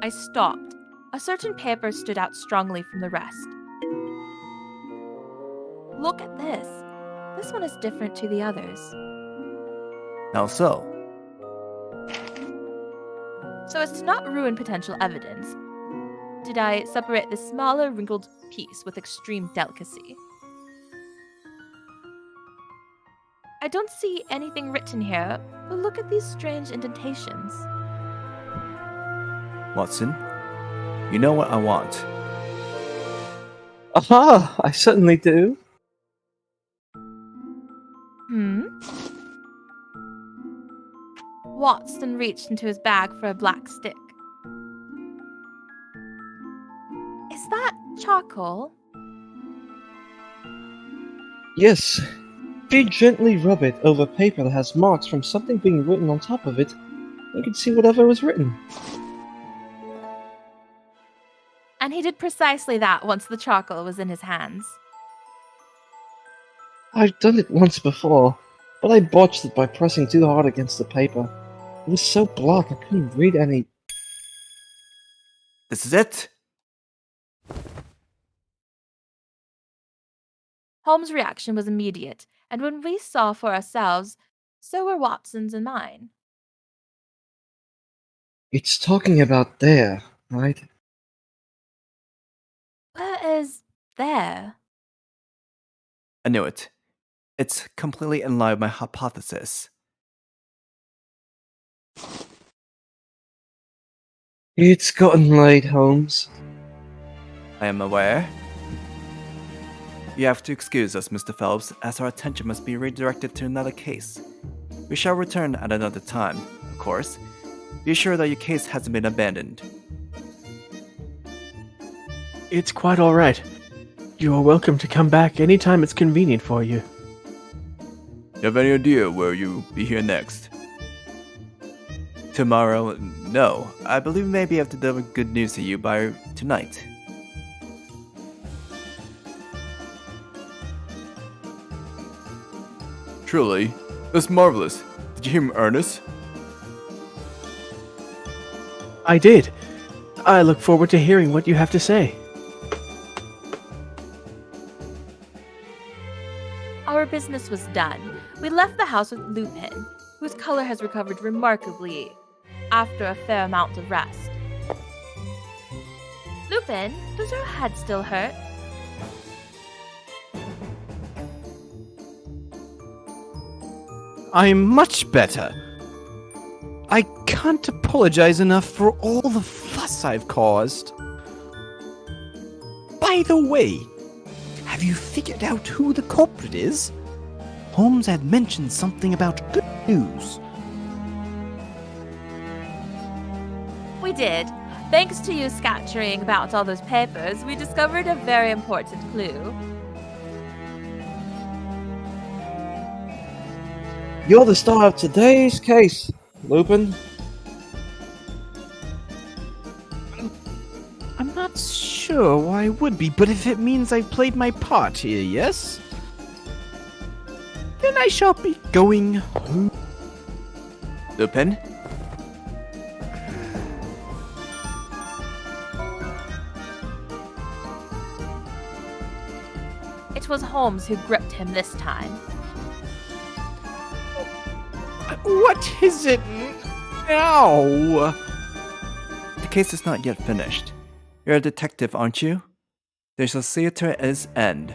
I stopped. A certain paper stood out strongly from the rest. Look at this. this one is different to the others. How so? So as to not ruin potential evidence, did I separate this smaller, wrinkled piece with extreme delicacy. I don't see anything written here, but look at these strange indentations. Watson, you know what I want. Aha! I certainly do. Watson reached into his bag for a black stick. Is that charcoal? Yes. If you gently rub it over paper that has marks from something being written on top of it, you can see whatever was written. And he did precisely that once the charcoal was in his hands. I've done it once before, but I botched it by pressing too hard against the paper. It was so black I couldn't read any. This is it? Holmes' reaction was immediate, and when we saw for ourselves, so were Watson's and mine. It's talking about there, right? Where is there? I knew it. It's completely in line with my hypothesis. It's gotten late, Holmes. I am aware. You have to excuse us, Mr. Phelps, as our attention must be redirected to another case. We shall return at another time, of course. Be sure that your case hasn't been abandoned. It's quite alright. You are welcome to come back anytime it's convenient for you. You have any idea where you'll be here next? Tomorrow? No. I believe we may be able to deliver good news to you by tonight. Truly? That's marvelous. Did you hear him, Ernest? I did. I look forward to hearing what you have to say. Our business was done. We left the house with Lupin, whose color has recovered remarkably after a fair amount of rest. Lupin, does your head still hurt? I'm much better. I can't apologize enough for all the fuss I've caused. By the way, have you figured out who the culprit is? Holmes had mentioned something about good news. We did. Thanks to you scattering about all those papers, we discovered a very important clue. You're the star of today's case, Lupin. I'm not sure why I would be, but if it means I've played my part here, yes? Then I shall be going home. Lupin? It was Holmes who gripped him this time. What is it now? The case is not yet finished. You're a detective, aren't you? They shall see it to its end.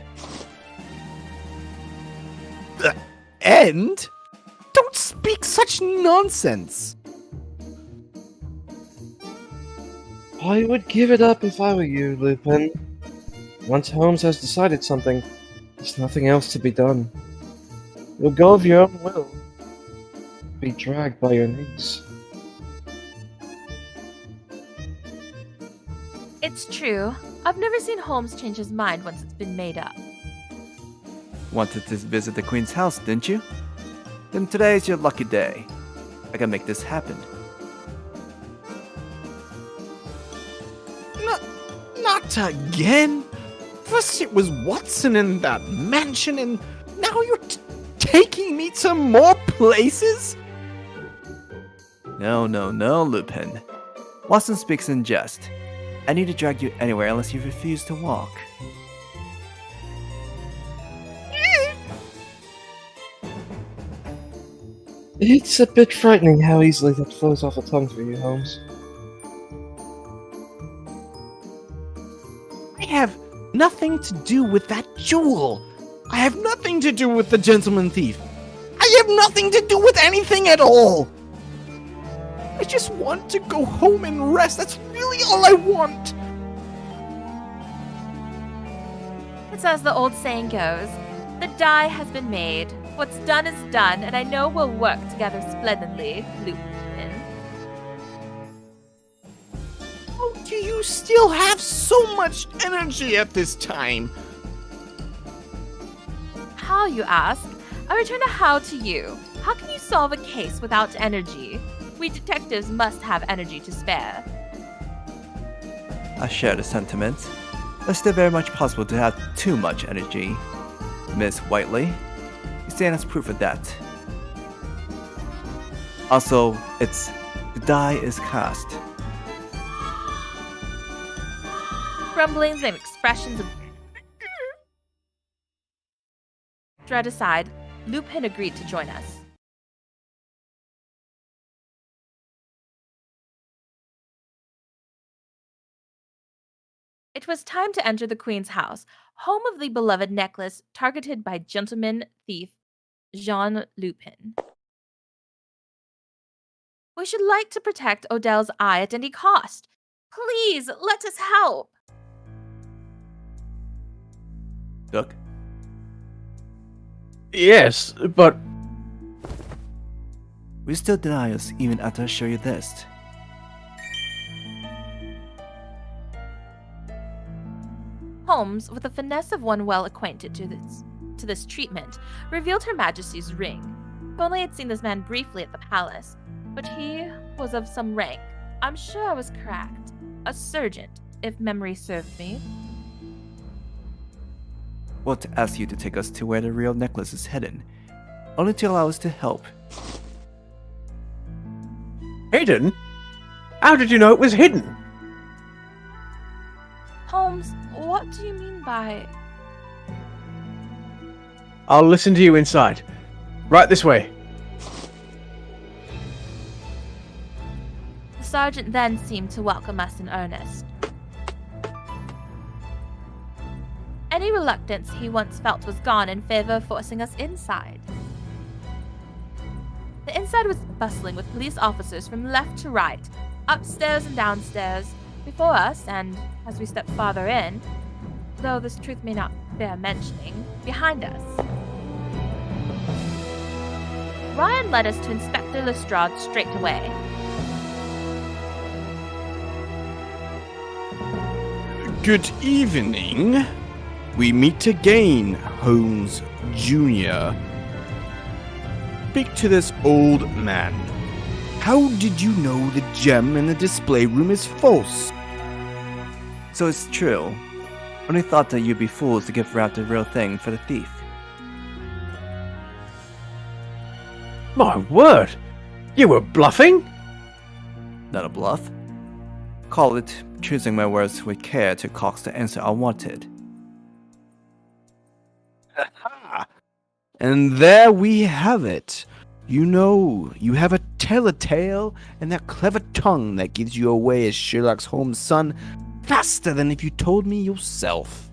The end? Don't speak such nonsense. I would give it up if I were you, Lupin. Once Holmes has decided something, there's nothing else to be done. You'll go of your own will. Be dragged by your knees. It's true. I've never seen Holmes change his mind once it's been made up. Wanted to visit the Queen's house, didn't you? Then today's your lucky day. I can make this happen. Not again. First it was Watson in that mansion, and now you're taking me to more places? No, Lupin. Watson speaks in jest. I need to drag you anywhere unless you refuse to walk. It's a bit frightening how easily that flows off the tongue for you, Holmes. I have nothing to do with that jewel. I have nothing to do with the gentleman thief. I have nothing to do with anything at all. I just want to go home and rest. That's really all I want. It's as the old saying goes, the die has been made. What's done is done, and I know we'll work together splendidly, Lupin. How do you still have so much energy at this time? How, you ask? I return a how to you. How can you solve a case without energy? We detectives must have energy to spare. I share the sentiment. It's still very much possible to have too much energy. Miss Whiteley, you stand as proof of that. Also, the die is cast. Grumblings and expressions of dread aside, Lupin agreed to join us. It was time to enter the Queen's house, home of the beloved necklace targeted by gentleman thief Jean Lupin. We should like to protect Odell's eye at any cost. Please, let us help. Duck? Yes, but Will you still deny us even after I show you this? Holmes, with the finesse of one well acquainted to this treatment, revealed Her Majesty's ring. If only I'd seen this man briefly at the palace, but he was of some rank. I'm sure I was correct. A sergeant, if memory served me. We'll ask you to take us to where the real necklace is hidden, only to allow us to help. hidden? How did you know it was hidden? Holmes, what do you mean by... I'll listen to you inside. Right this way. The sergeant then seemed to welcome us in earnest. Any reluctance he once felt was gone in favor of forcing us inside. The inside was bustling with police officers from left to right, upstairs and downstairs, before us, and as we stepped farther in, though this truth may not bear mentioning, behind us. Ryan led us to Inspector Lestrade straight away. Good evening. We meet again, Holmes Jr. Speak to this old man. How did you know the gem in the display room is false? So it's true. Only thought that you'd be fools to give out the real thing for the thief. My word! You were bluffing? Not a bluff. Call it choosing my words with care to coax the answer I wanted. Ha! And there we have it. You know, you have a telltale and that clever tongue that gives you away as Sherlock Holmes' son faster than if you told me yourself.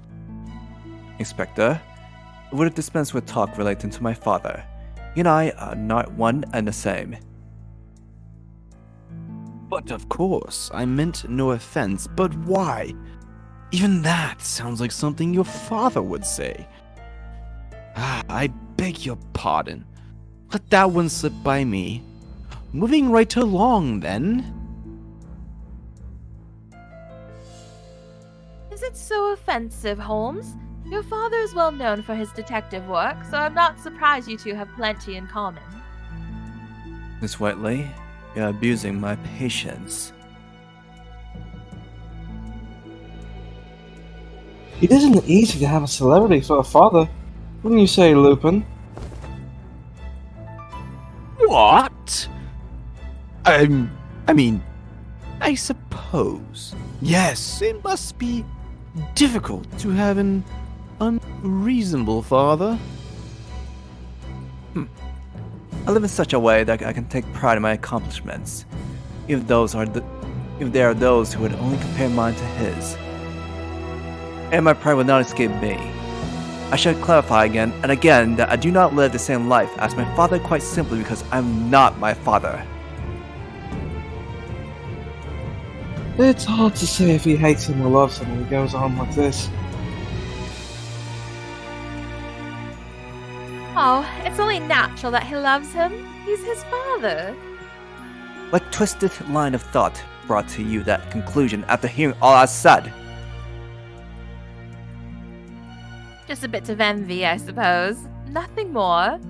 Inspector, I would have dispensed with talk relating to my father. You and I are not one and the same. But of course, I meant no offense, but why? Even that sounds like something your father would say. I beg your pardon. Let that one slip by me. Moving right along, then. Is it so offensive, Holmes? Your father is well known for his detective work, so I'm not surprised you two have plenty in common. Miss Whiteley, you're abusing my patience. It isn't easy to have a celebrity for a father, wouldn't you say, Lupin? What? I suppose. Yes, it must be difficult to have an unreasonable father. I live in such a way that I can take pride in my accomplishments, if there are those who would only compare mine to his. And my pride will not escape me. I should clarify again and again that I do not live the same life as my father quite simply because I'm not my father. It's hard to say if he hates him or loves him when he goes on like this. Oh, it's only natural that he loves him. He's his father. What twisted line of thought brought to you that conclusion after hearing all I said? Just a bit of envy, I suppose. Nothing more.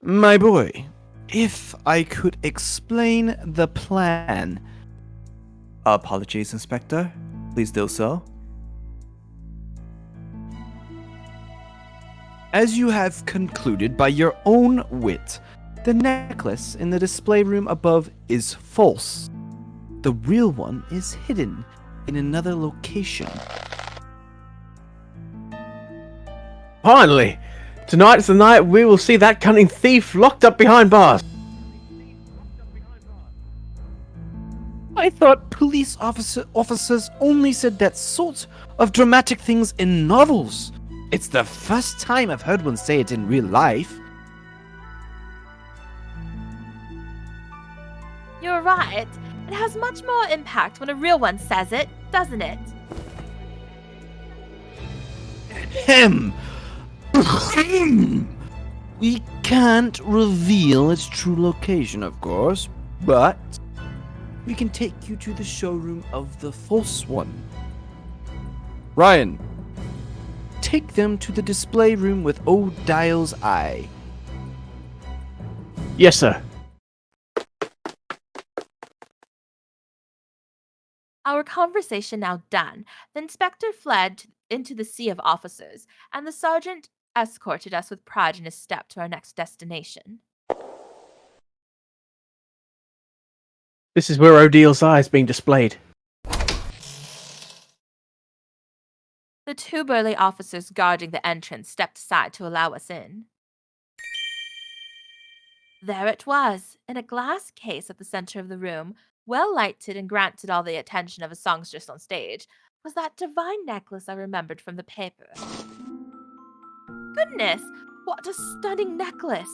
My boy, if I could explain the plan. Apologies, Inspector. Please do so. As you have concluded by your own wit, the necklace in the display room above is false. The real one is hidden in another location. Finally! Tonight is the night we will see that cunning thief locked up behind bars. I thought police officers only said that sort of dramatic things in novels. It's the first time I've heard one say it in real life. You're right. It has much more impact when a real one says it, doesn't it? Ahem. We can't reveal its true location, of course, but we can take you to the showroom of the false one. Ryan, take them to the display room with old Dial's eye. Yes, sir. Our conversation now done, the inspector fled into the sea of officers, and the sergeant escorted us with pride in his step to our next destination. This is where Odil's eye is being displayed. The two burly officers guarding the entrance stepped aside to allow us in. There it was, in a glass case at the center of the room, well lighted and granted all the attention of a songstress on stage, was that divine necklace I remembered from the paper. Goodness, what a stunning necklace!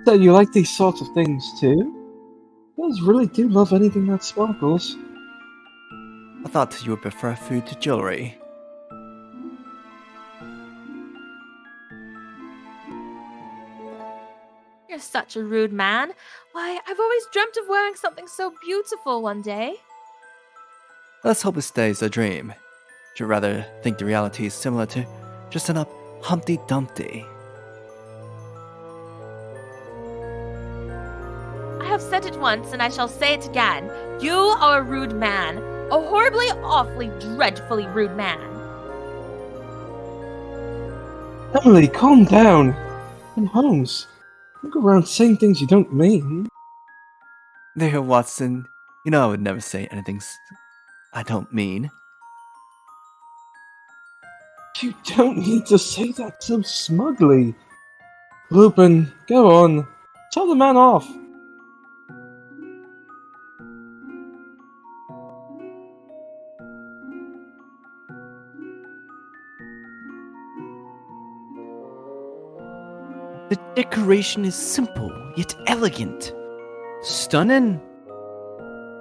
So you like these sorts of things too? Girls really do love anything that sparkles. I thought you would prefer food to jewelry. You're such a rude man. Why, I've always dreamt of wearing something so beautiful one day. Let's hope it stays a dream. Should rather think the reality is similar to dressing up Humpty Dumpty. I have said it once and I shall say it again. You are a rude man. A horribly, awfully, dreadfully rude man. Emily, calm down. And Holmes, don't go around saying things you don't mean. There, Watson. You know I would never say anything I don't mean. You don't need to say that so smugly. Lupin, go on. Tell the man off. The decoration is simple, yet elegant. Stunning.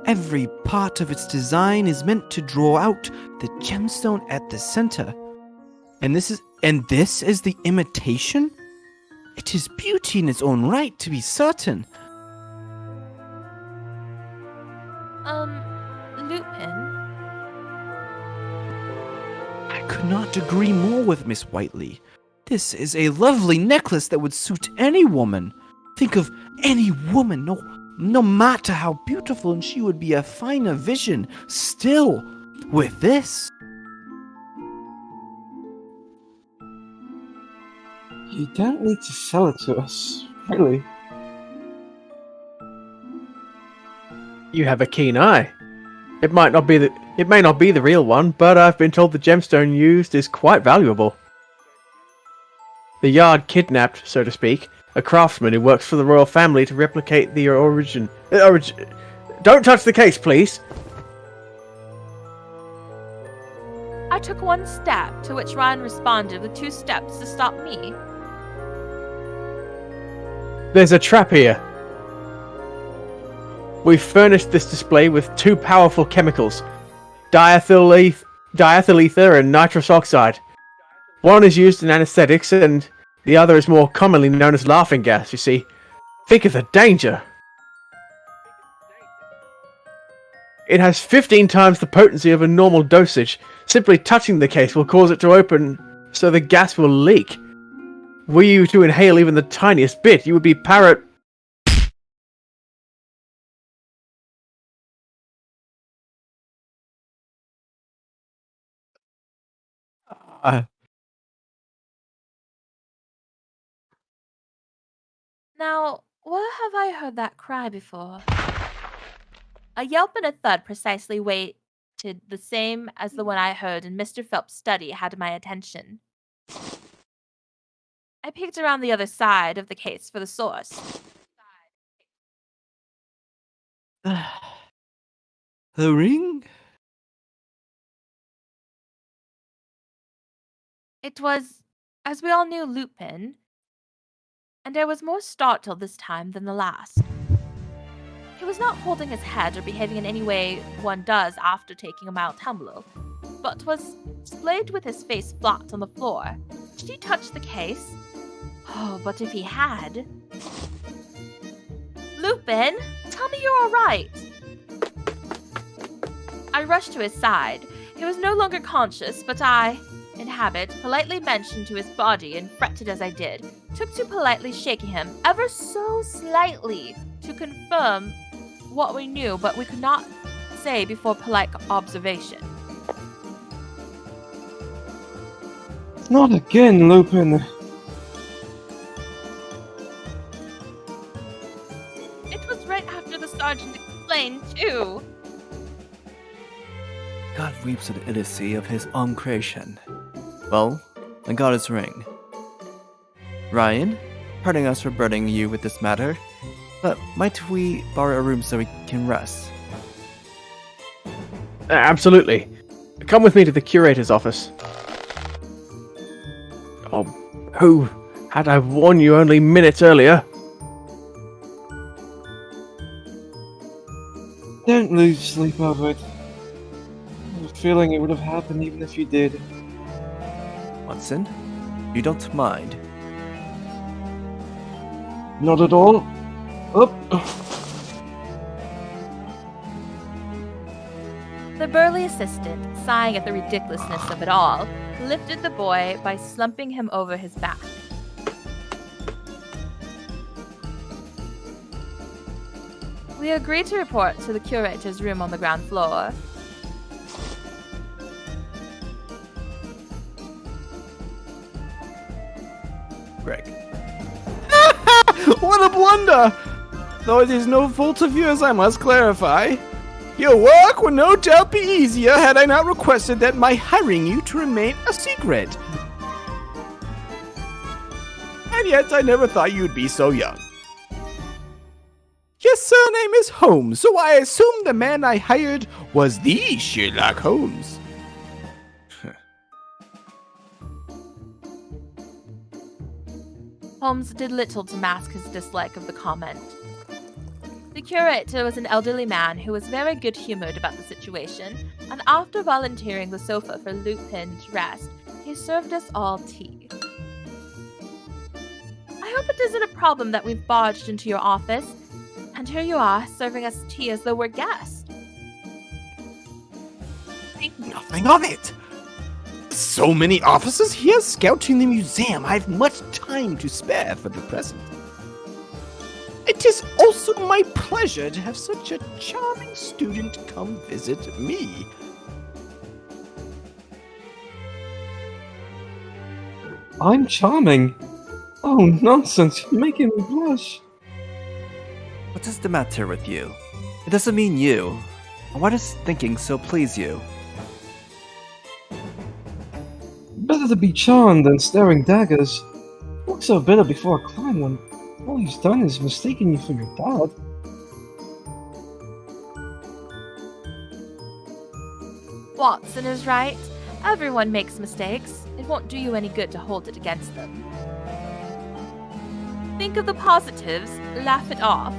Every part of its design is meant to draw out the gemstone at the center. And this is the imitation? It is beauty in its own right, to be certain. Lupin? I could not agree more with Miss Whiteley. This is a lovely necklace that would suit any woman. Think of any woman, no matter how beautiful, and she would be a finer vision still with this. You don't need to sell it to us, really. You have a keen eye. It may not be the real one, but I've been told the gemstone used is quite valuable. The Yard kidnapped, so to speak, a craftsman who works for the royal family to replicate the origin. Don't touch the case, please! I took one step, to which Ryan responded with 2 steps to stop me. There's a trap here. We've furnished this display with 2 powerful chemicals, diethyl ether and nitrous oxide. One is used in anesthetics and the other is more commonly known as laughing gas, you see. Think of the danger. It has 15 times the potency of a normal dosage. Simply touching the case will cause it to open so the gas will leak. Were you to inhale even the tiniest bit, you would be Now, where have I heard that cry before? A yelp and a thud precisely weighted the same as the one I heard in Mr. Phelps' study had my attention. I peeked around the other side of the case for the source. The ring? It was, as we all knew, Lupin, and I was more startled this time than the last. He was not holding his head or behaving in any way one does after taking a mild tumble, but was displayed with his face flat on the floor. Did he touch the case? Oh, but if he had... Lupin, tell me you're alright! I rushed to his side. He was no longer conscious, but I, in habit, politely mentioned to his body and fretted as I did, took to politely shaking him ever so slightly to confirm what we knew, but we could not say before polite observation. Not again, Lupin. It was right after the sergeant explained, too. God weeps at the idiocy of his own creation. Well, I got his ring. Ryan, pardon us for burdening you with this matter, but might we borrow a room so we can rest? Absolutely. Come with me to the Curator's office. Oh, who had I warned you only minutes earlier? Don't lose sleep over it. I have a feeling it would have happened even if you did. Watson, you don't mind? Not at all. Up. The burly assistant, sighing at the ridiculousness of it all, lifted the boy by slumping him over his back. We agreed to report to the curator's room on the ground floor. Greg. What a blunder! Though it is no fault of yours, I must clarify. Your work would no doubt be easier had I not requested that my hiring you to remain a secret. And yet I never thought you'd be so young. Your surname is Holmes, so I assumed the man I hired was the Sherlock Holmes. Holmes did little to mask his dislike of the comment. The curator was an elderly man who was very good-humored about the situation, and after volunteering the sofa for Lupin to rest, he served us all tea. I hope it isn't a problem that we've barged into your office, and here you are, serving us tea as though we're guests. Think nothing of it. So many officers here scouting the museum. I have much time to spare for the present. It is also my pleasure to have such a charming student come visit me. I'm charming. Oh, nonsense. You're making me blush. What is the matter with you? It doesn't mean you. Why does thinking so please you? Better to be charmed than staring daggers. Look so bitter before a climb when all he's done is mistaken you for your dad. Watson is right. Everyone makes mistakes. It won't do you any good to hold it against them. Think of the positives, laugh it off.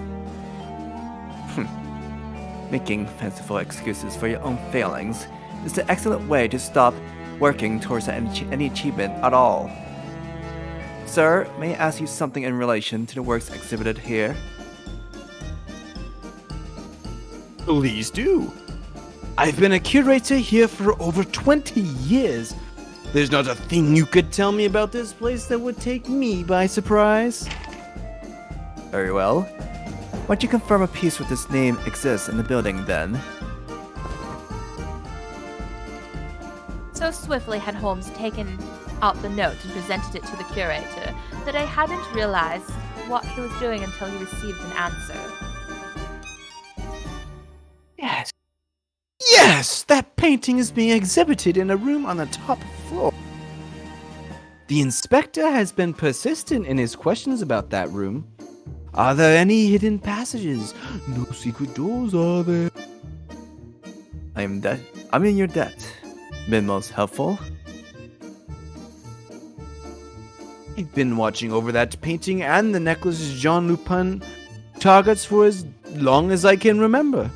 Making fanciful excuses for your own failings is the excellent way to stop working towards any achievement at all. Sir, may I ask you something in relation to the works exhibited here? Please do. I've been a curator here for over 20 years. There's not a thing you could tell me about this place that would take me by surprise. Very well. Why don't you confirm a piece with this name exists in the building, then? So swiftly had Holmes taken out the note and presented it to the curator that I hadn't realized what he was doing until he received an answer. Yes. Yes! That painting is being exhibited in a room on the top floor. The inspector has been persistent in his questions about that room. Are there any hidden passages? No secret doors, are there? I'm in your debt. Been most helpful. I've been watching over that painting and the necklaces Jean Lupin targets for as long as I can remember.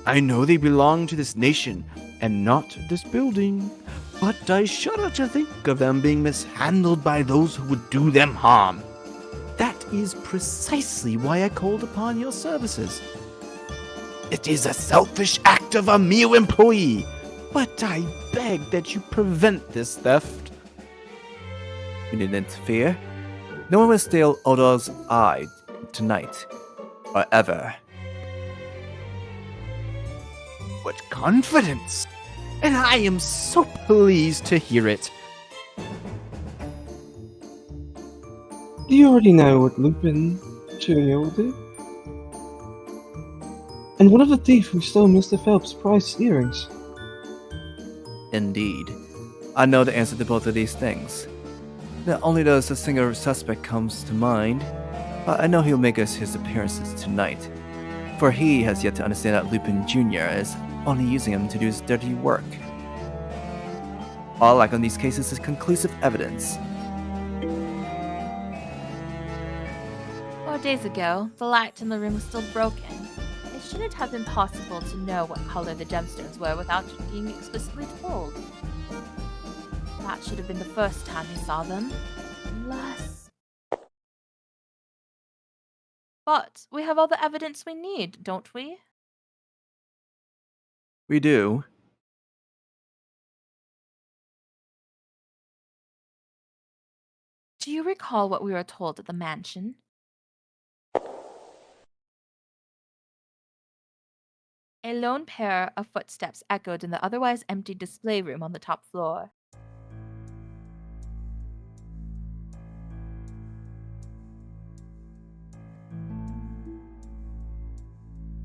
I know they belong to this nation and not this building, but I shudder to think of them being mishandled by those who would do them harm. That is precisely why I called upon your services. It is a selfish act of a mere employee, but I beg that you prevent this theft. You needn't fear. No one will steal Odo's eye tonight, or ever. What confidence! And I am so pleased to hear it. Do you already know what Lupin Jr. will do? And what of the thief who stole Mr. Phelps' prized earrings? Indeed. I know the answer to both of these things. Not only does a single suspect comes to mind, but I know he'll make us his appearances tonight. For he has yet to understand that Lupin Jr. is only using him to do his dirty work. All I lack on these cases is conclusive evidence. 4 days ago, the light in the room was still broken. It shouldn't have been possible to know what color the gemstones were without being explicitly told. That should have been the first time he saw them. Unless... But we have all the evidence we need, don't we? We do. Do you recall what we were told at the mansion? A lone pair of footsteps echoed in the otherwise empty display room on the top floor.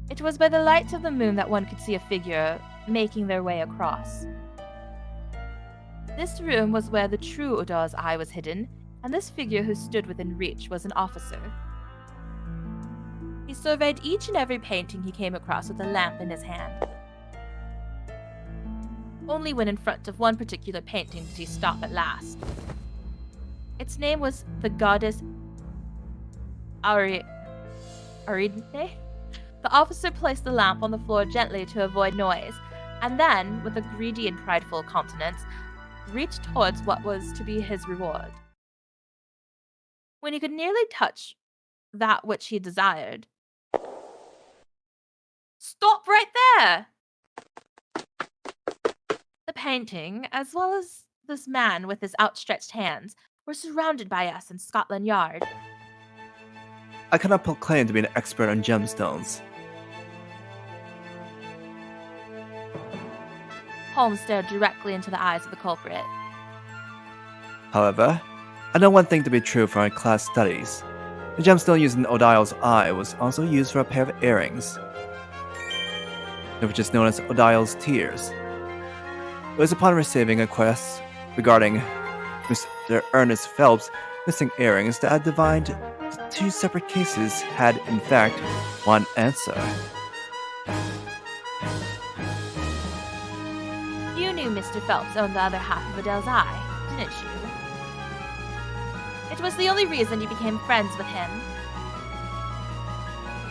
It was by the light of the moon that one could see a figure making their way across. This room was where the true Oda's eye was hidden, and this figure who stood within reach was an officer. He surveyed each and every painting he came across with a lamp in his hand. Only when in front of one particular painting did he stop at last. Its name was the goddess Arine. The officer placed the lamp on the floor gently to avoid noise, and then, with a greedy and prideful countenance, reached towards what was to be his reward. When he could nearly touch that which he desired, "Stop right there!" The painting, as well as this man with his outstretched hands, were surrounded by us in Scotland Yard. I cannot proclaim to be an expert on gemstones. Holmes stared directly into the eyes of the culprit. However, I know one thing to be true from our class studies. The gemstone used in Odile's eye was also used for a pair of earrings, which is known as Odile's tears. It was upon receiving a quest regarding Mr. Ernest Phelps' missing earrings that I divined the two separate cases had, in fact, one answer. You knew Mr. Phelps owned the other half of Adele's eye, didn't you? It was the only reason you became friends with him.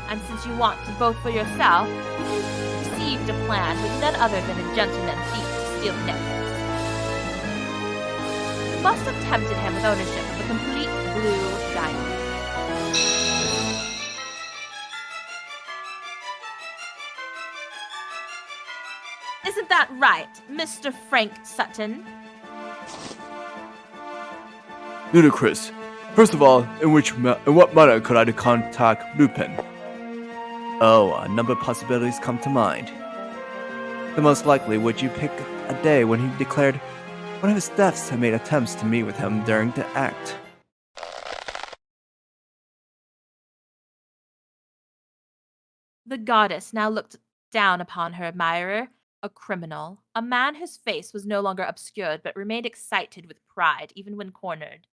And since you wanted both for yourself, you conceived a plan with none other than a gentleman thief to steal the necklace. You must have tempted him with ownership of a complete blue diamond. Isn't that right, Mr. Frank Sutton? Ludicrous. First of all, in what manner could I contact Lupin? Oh, a number of possibilities come to mind. The most likely would you pick a day when he declared one of his thefts had made attempts to meet with him during the act. The goddess now looked down upon her admirer, a criminal, a man whose face was no longer obscured but remained excited with pride even when cornered.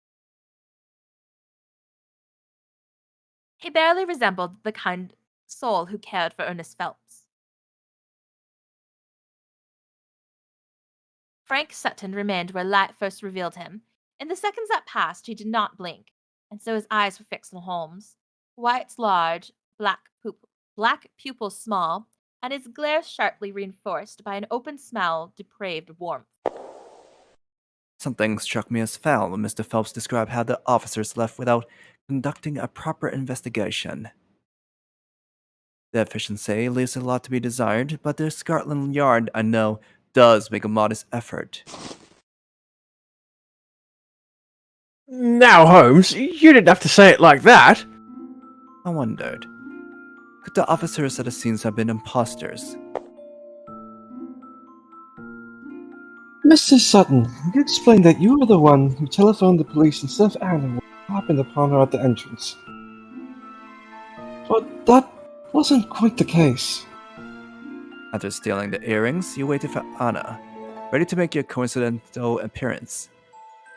He barely resembled the kind soul who cared for Ernest Phelps. Frank Sutton remained where light first revealed him. In the seconds that passed, he did not blink, and so his eyes were fixed on Holmes. White's large, black pupils small, and his glare sharply reinforced by an open-smell, depraved warmth. Something struck me as foul when Mr. Phelps described how the officers left without conducting a proper investigation. The efficiency leaves a lot to be desired, but the Scotland Yard, I know, does make a modest effort. Now, Holmes, you didn't have to say it like that. I wondered, could the officers at the scenes have been imposters? Mr. Sutton, you explained that you were the one who telephoned the police instead of Anna what happened upon her at the entrance. But that wasn't quite the case. After stealing the earrings, you waited for Anna, ready to make your coincidental appearance.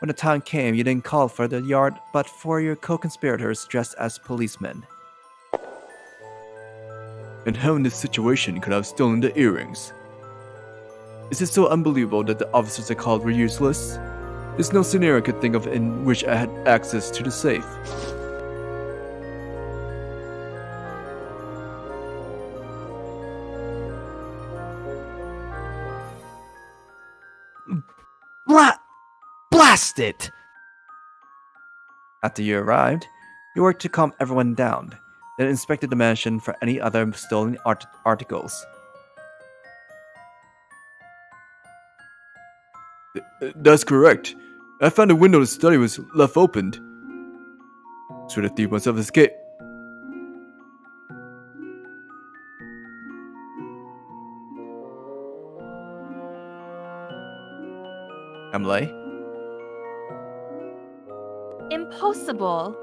When the time came, you didn't call for the yard, but for your co-conspirators dressed as policemen. And how in this situation could I have stolen the earrings? Is it so unbelievable that the officers I called were useless? There's no scenario I could think of in which I had access to the safe. Blast it! After you arrived, you worked to calm everyone down, then inspected the mansion for any other stolen articles. That's correct. I found the window of the study was left opened. So the thief must have escaped. Emily? Impossible.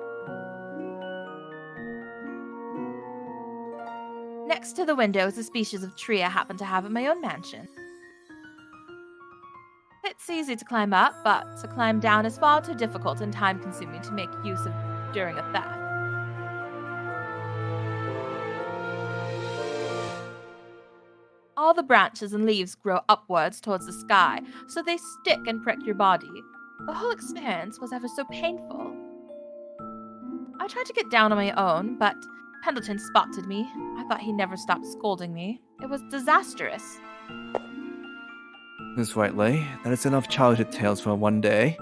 Next to the window is a species of tree I happen to have in my own mansion. It's easy to climb up, but to climb down is far too difficult and time-consuming to make use of during a theft. All the branches and leaves grow upwards towards the sky, so they stick and prick your body. The whole experience was ever so painful. I tried to get down on my own, but Pendleton spotted me. I thought he never stopped scolding me. It was disastrous. Miss Whiteley, that is enough childhood tales for one day.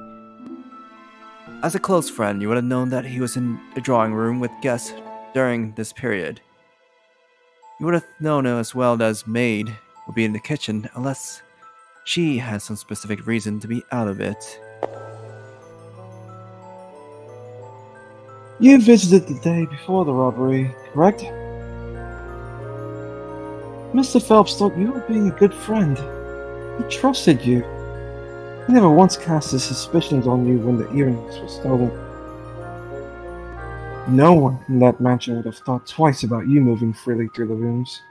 As a close friend, you would have known that he was in the drawing room with guests during this period. You would have known as well that his maid would be in the kitchen unless she had some specific reason to be out of it. You visited the day before the robbery, correct? Mr. Phelps thought you were being a good friend. He trusted you. He never once cast his suspicions on you when the earrings were stolen. No one in that mansion would have thought twice about you moving freely through the rooms.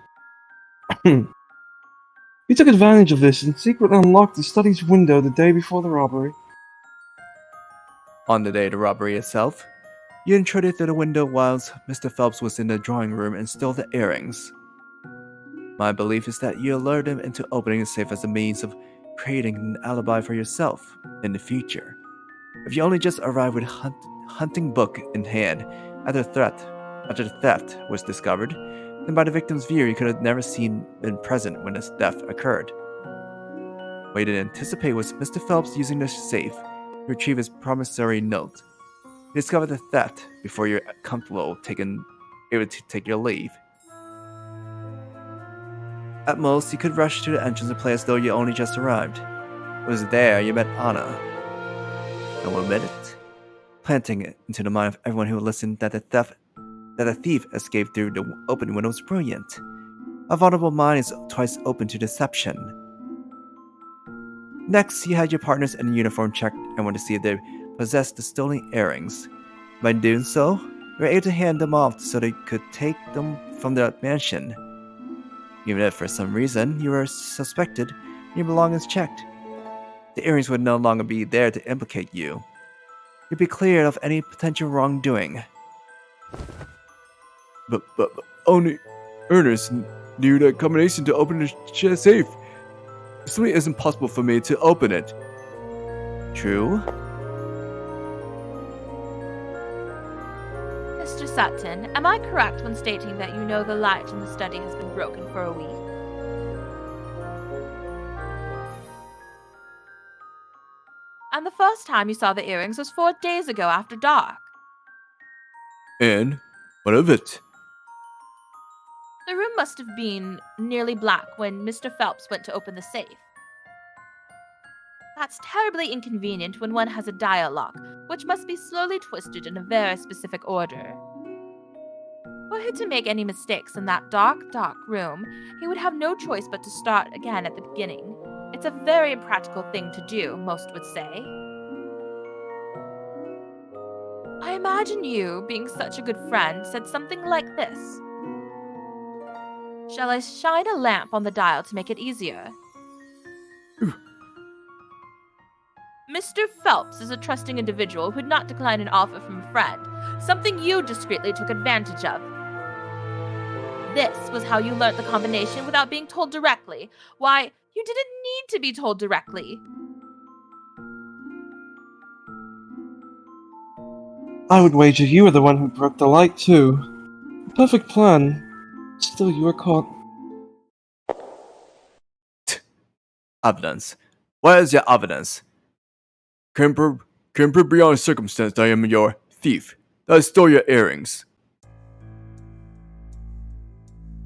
You took advantage of this and secretly unlocked the study's window the day before the robbery. On the day of the robbery itself, you intruded through the window whilst Mr. Phelps was in the drawing room and stole the earrings. My belief is that you lured him into opening the safe as a means of creating an alibi for yourself in the future. If you only just arrived with hunting book in hand after the theft was discovered, then by the victim's view you could have never been present when the theft occurred. What you didn't anticipate was Mr. Phelps using the safe to retrieve his promissory note. You discovered the theft before you're comfortable able to take your leave. At most, you could rush to the entrance and play as though you only just arrived. It was there you met Anna. No one admitted it, planting it into the mind of everyone who listened that a thief escaped through the open window was brilliant. A vulnerable mind is twice open to deception. Next, you had your partners in uniform check everyone to see if they possessed the stolen earrings. By doing so, you were able to hand them off so they could take them from the mansion. Even if for some reason you were suspected and your belongings checked, the earrings would no longer be there to implicate you. You'd be cleared of any potential wrongdoing. But only Ernest knew the combination to open the safe. It simply isn't possible for me to open it. True. Mr. Sutton, am I correct when stating that you know the light in the study has been broken for a week? And the first time you saw the earrings was 4 days ago after dark. And what of it? The room must have been nearly black when Mr. Phelps went to open the safe. That's terribly inconvenient when one has a dial lock, which must be slowly twisted in a very specific order. Were he to make any mistakes in that dark room, he would have no choice but to start again at the beginning. It's a very impractical thing to do, most would say. I imagine you, being such a good friend, said something like this. Shall I shine a lamp on the dial to make it easier? Mr. Phelps is a trusting individual who'd not decline an offer from a friend, something you discreetly took advantage of. This was how you learnt the combination without being told directly. Why, you didn't need to be told directly. I would wager you were the one who broke the light, too. Perfect plan. Still, you were caught. Evidence. Where is your evidence? Can prove beyond circumstance that I am your thief, that I stole your earrings.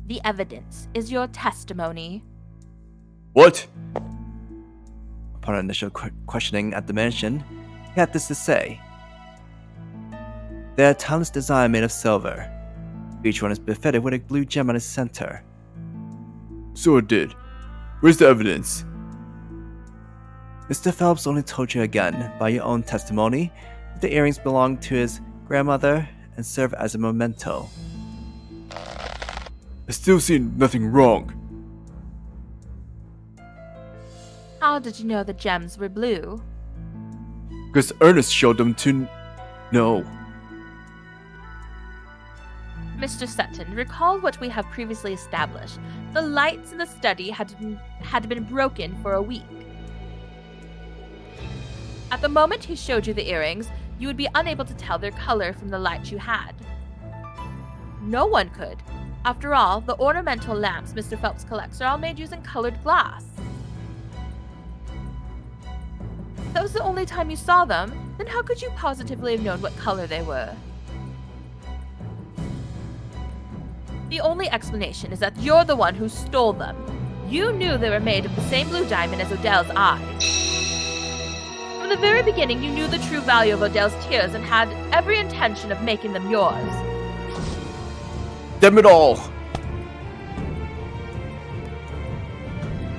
The evidence is your testimony. What? Upon initial questioning at the mansion, he had this to say. They are a timeless design made of silver. Each one is befitted with a blue gem on its center. So it did. Where's the evidence? Mr. Phelps only told you again, by your own testimony, that the earrings belonged to his grandmother and serve as a memento. I still see nothing wrong. How did you know the gems were blue? Because Ernest showed them to... No. Mr. Sutton, recall what we have previously established. The lights in the study had been broken for a week. At the moment he showed you the earrings, you would be unable to tell their color from the light you had. No one could. After all, the ornamental lamps Mr. Phelps collects are all made using colored glass. If that was the only time you saw them, then how could you positively have known what color they were? The only explanation is that you're the one who stole them. You knew they were made of the same blue diamond as Odell's eyes. From the very beginning, you knew the true value of Odell's tears and had every intention of making them yours. Damn it all!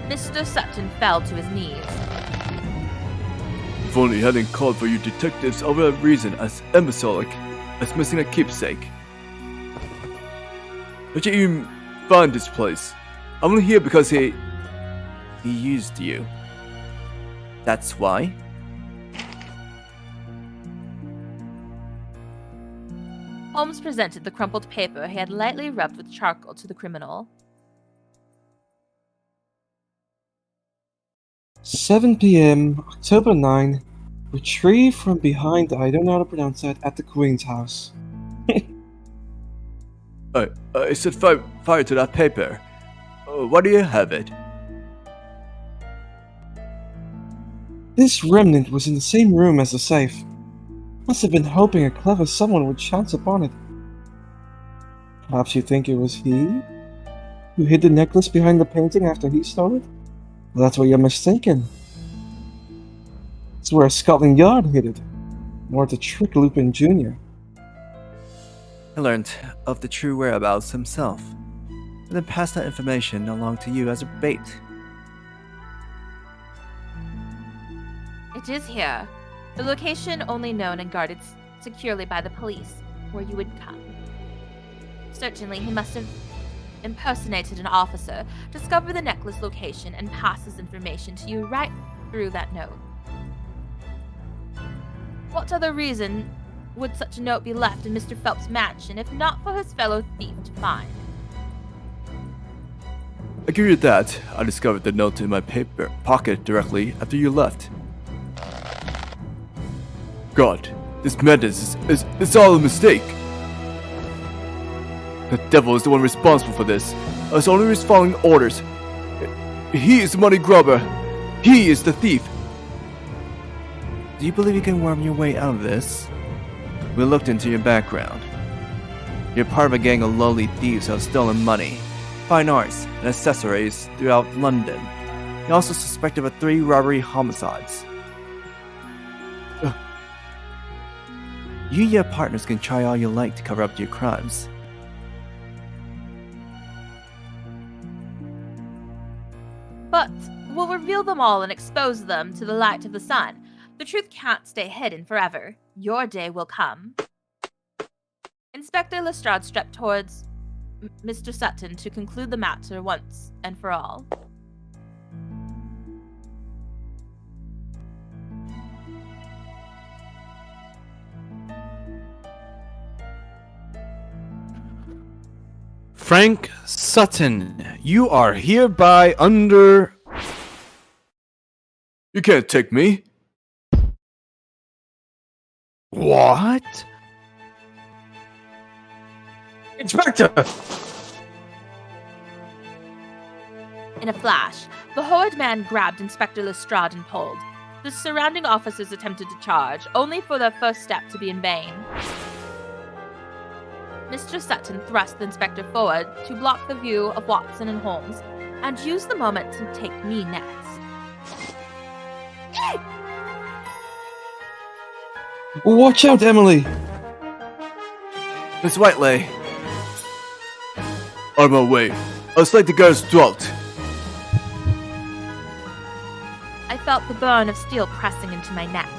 Mr. Sutton fell to his knees. If only I hadn't called for you detectives of a reason as imbecilic, is missing a keepsake. How'd you even find this place? I'm only here because he used you. That's why? Holmes presented the crumpled paper he had lightly rubbed with charcoal to the criminal. 7 p.m., October 9. Retrieved from behind, I don't know how to pronounce that, at the Queen's house. I set fire to that paper. Why do you have it? This remnant was in the same room as the safe. Must have been hoping a clever someone would chance upon it. Perhaps you think it was he who hid the necklace behind the painting after he stole it? Well, that's where you're mistaken. It's where Scotland Yard hid it. More to trick Lupin Jr. He learned of the true whereabouts himself, and then passed that information along to you as a bait. It is here, the location only known and guarded securely by the police, where you would come. Certainly, he must have impersonated an officer, discovered the necklace location, and passed this information to you right through that note. What other reason would such a note be left in Mr. Phelps' mansion if not for his fellow thief to find? I give you that. I discovered the note in my pocket directly after you left. God, this madness is all a mistake. The devil is the one responsible for this. I was only following orders. He is the money grubber. He is the thief. Do you believe you can worm your way out of this? We looked into your background. You're part of a gang of lowly thieves who have stolen money, fine arts, and accessories throughout London. You're also suspected of 3 robbery homicides. You and your partners can try all you like to cover up your crimes. But we'll reveal them all and expose them to the light of the sun. The truth can't stay hidden forever. Your day will come. Inspector Lestrade stepped towards Mr. Sutton to conclude the matter once and for all. Frank Sutton, you are hereby under... You can't take me. What? Inspector! In a flash, the horrid man grabbed Inspector Lestrade and pulled. The surrounding officers attempted to charge, only for their first step to be in vain. Mr. Sutton thrust the inspector forward to block the view of Watson and Holmes, and used the moment to take me next. Watch out, Emily! Miss Whiteley. On my way. I'll slit the girl's throat. I felt the burn of steel pressing into my neck.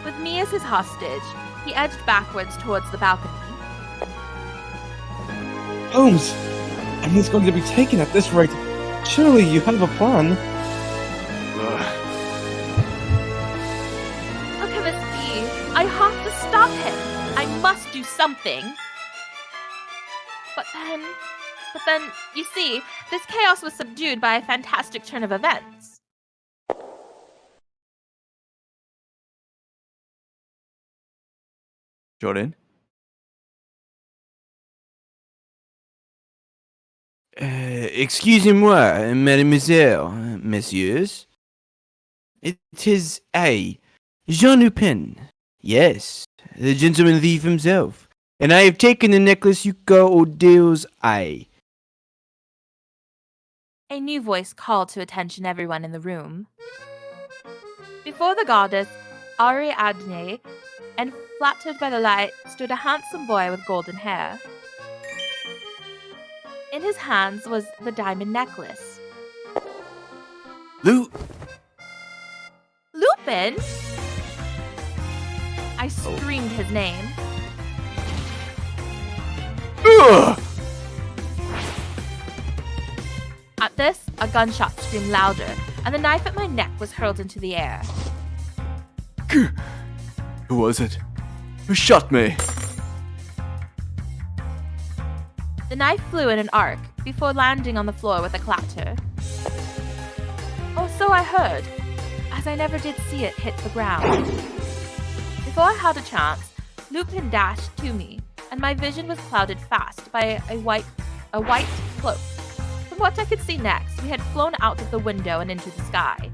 With me as his hostage, he edged backwards towards the balcony. Holmes! Emily's going to be taken at this rate. Surely you have a plan. How can this be? I have to stop him. I must do something. But then, you see, this chaos was subdued by a fantastic turn of events. Jordan? Excusez-moi, mademoiselle, messieurs. It is I, Jean Lupin. Yes, the gentleman thief himself. And I have taken the necklace you call Odale's eye. A new voice called to attention everyone in the room. Before the goddess, Ariadne, and flattered by the light, stood a handsome boy with golden hair. In his hands was the diamond necklace. Lupin? I screamed his name. Ugh! At this, a gunshot screamed louder, and the knife at my neck was hurled into the air. Who was it? Who shot me? The knife flew in an arc before landing on the floor with a clatter. Or so I heard, as I never did see it hit the ground. Before I had a chance, Lupin dashed to me, and my vision was clouded fast by a white cloak. From what I could see next, we had flown out of the window and into the sky.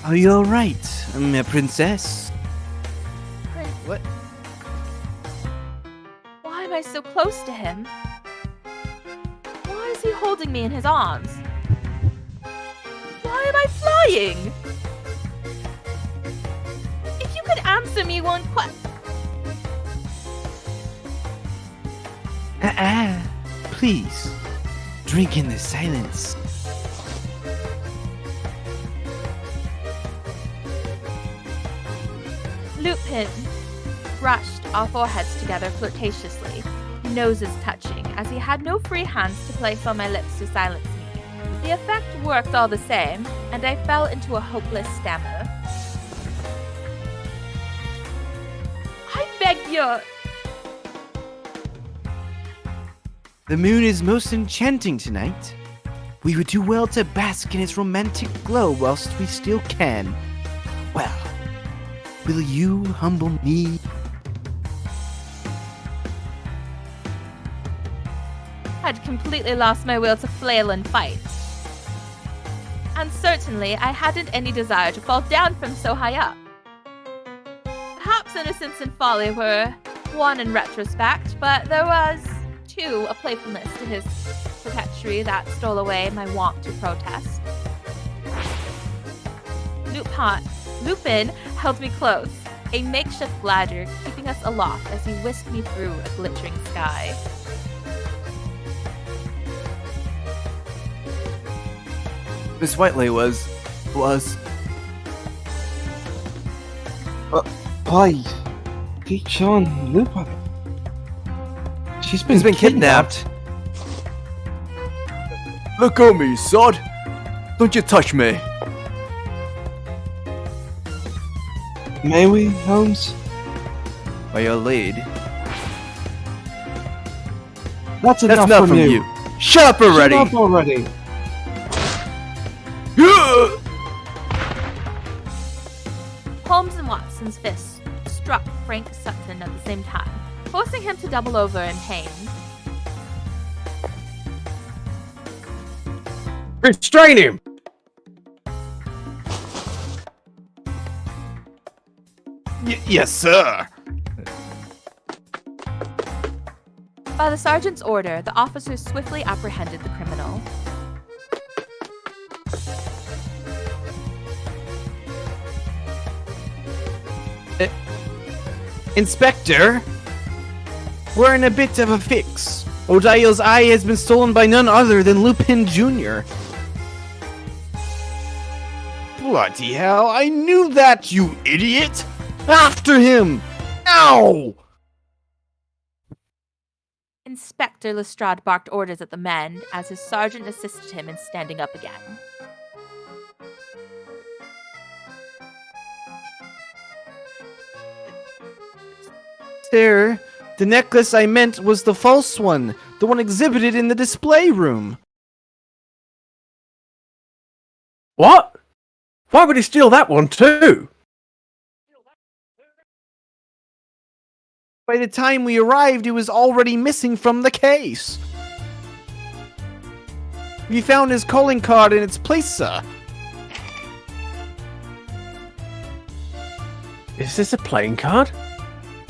Are you alright, my princess? What? Why am I so close to him? Why is he holding me in his arms? Why am I flying? If you could answer me one question. Please, drink in the silence. Lupin brushed our foreheads together flirtatiously, noses touching, as he had no free hands to place on my lips to silence me. The effect worked all the same, and I fell into a hopeless stammer. I beg your... The moon is most enchanting tonight. We would do well to bask in its romantic glow whilst we still can. Well, will you humble me? I'd completely lost my will to flail and fight. And certainly I hadn't any desire to fall down from so high up. Perhaps innocence and folly were one in retrospect, but there was, too, a playfulness to his coquetry that stole away my want to protest. Lupin held me close, a makeshift ladder keeping us aloft as he whisked me through a glittering sky. Miss Whiteley was... Why? Teach on Lupin. She's been kidnapped. Look at me, sod! Don't you touch me! May we, Holmes? By your lead. That's enough from you. Shut up already! Shut up already! Holmes and Watson's fists struck Frank Sutton at the same time, forcing him to double over in pain. Restrain him! Yes, sir. By the sergeant's order, the officers swiftly apprehended the criminal. Inspector, we're in a bit of a fix. O'Dial's eye has been stolen by none other than Lupin Jr. Bloody hell, I knew that, you idiot! After him! Now! Inspector Lestrade barked orders at the men as his sergeant assisted him in standing up again. Sir, the necklace I meant was the false one, the one exhibited in the display room. What? Why would he steal that one too? By the time we arrived, it was already missing from the case. We found his calling card in its place, sir. Is this a playing card?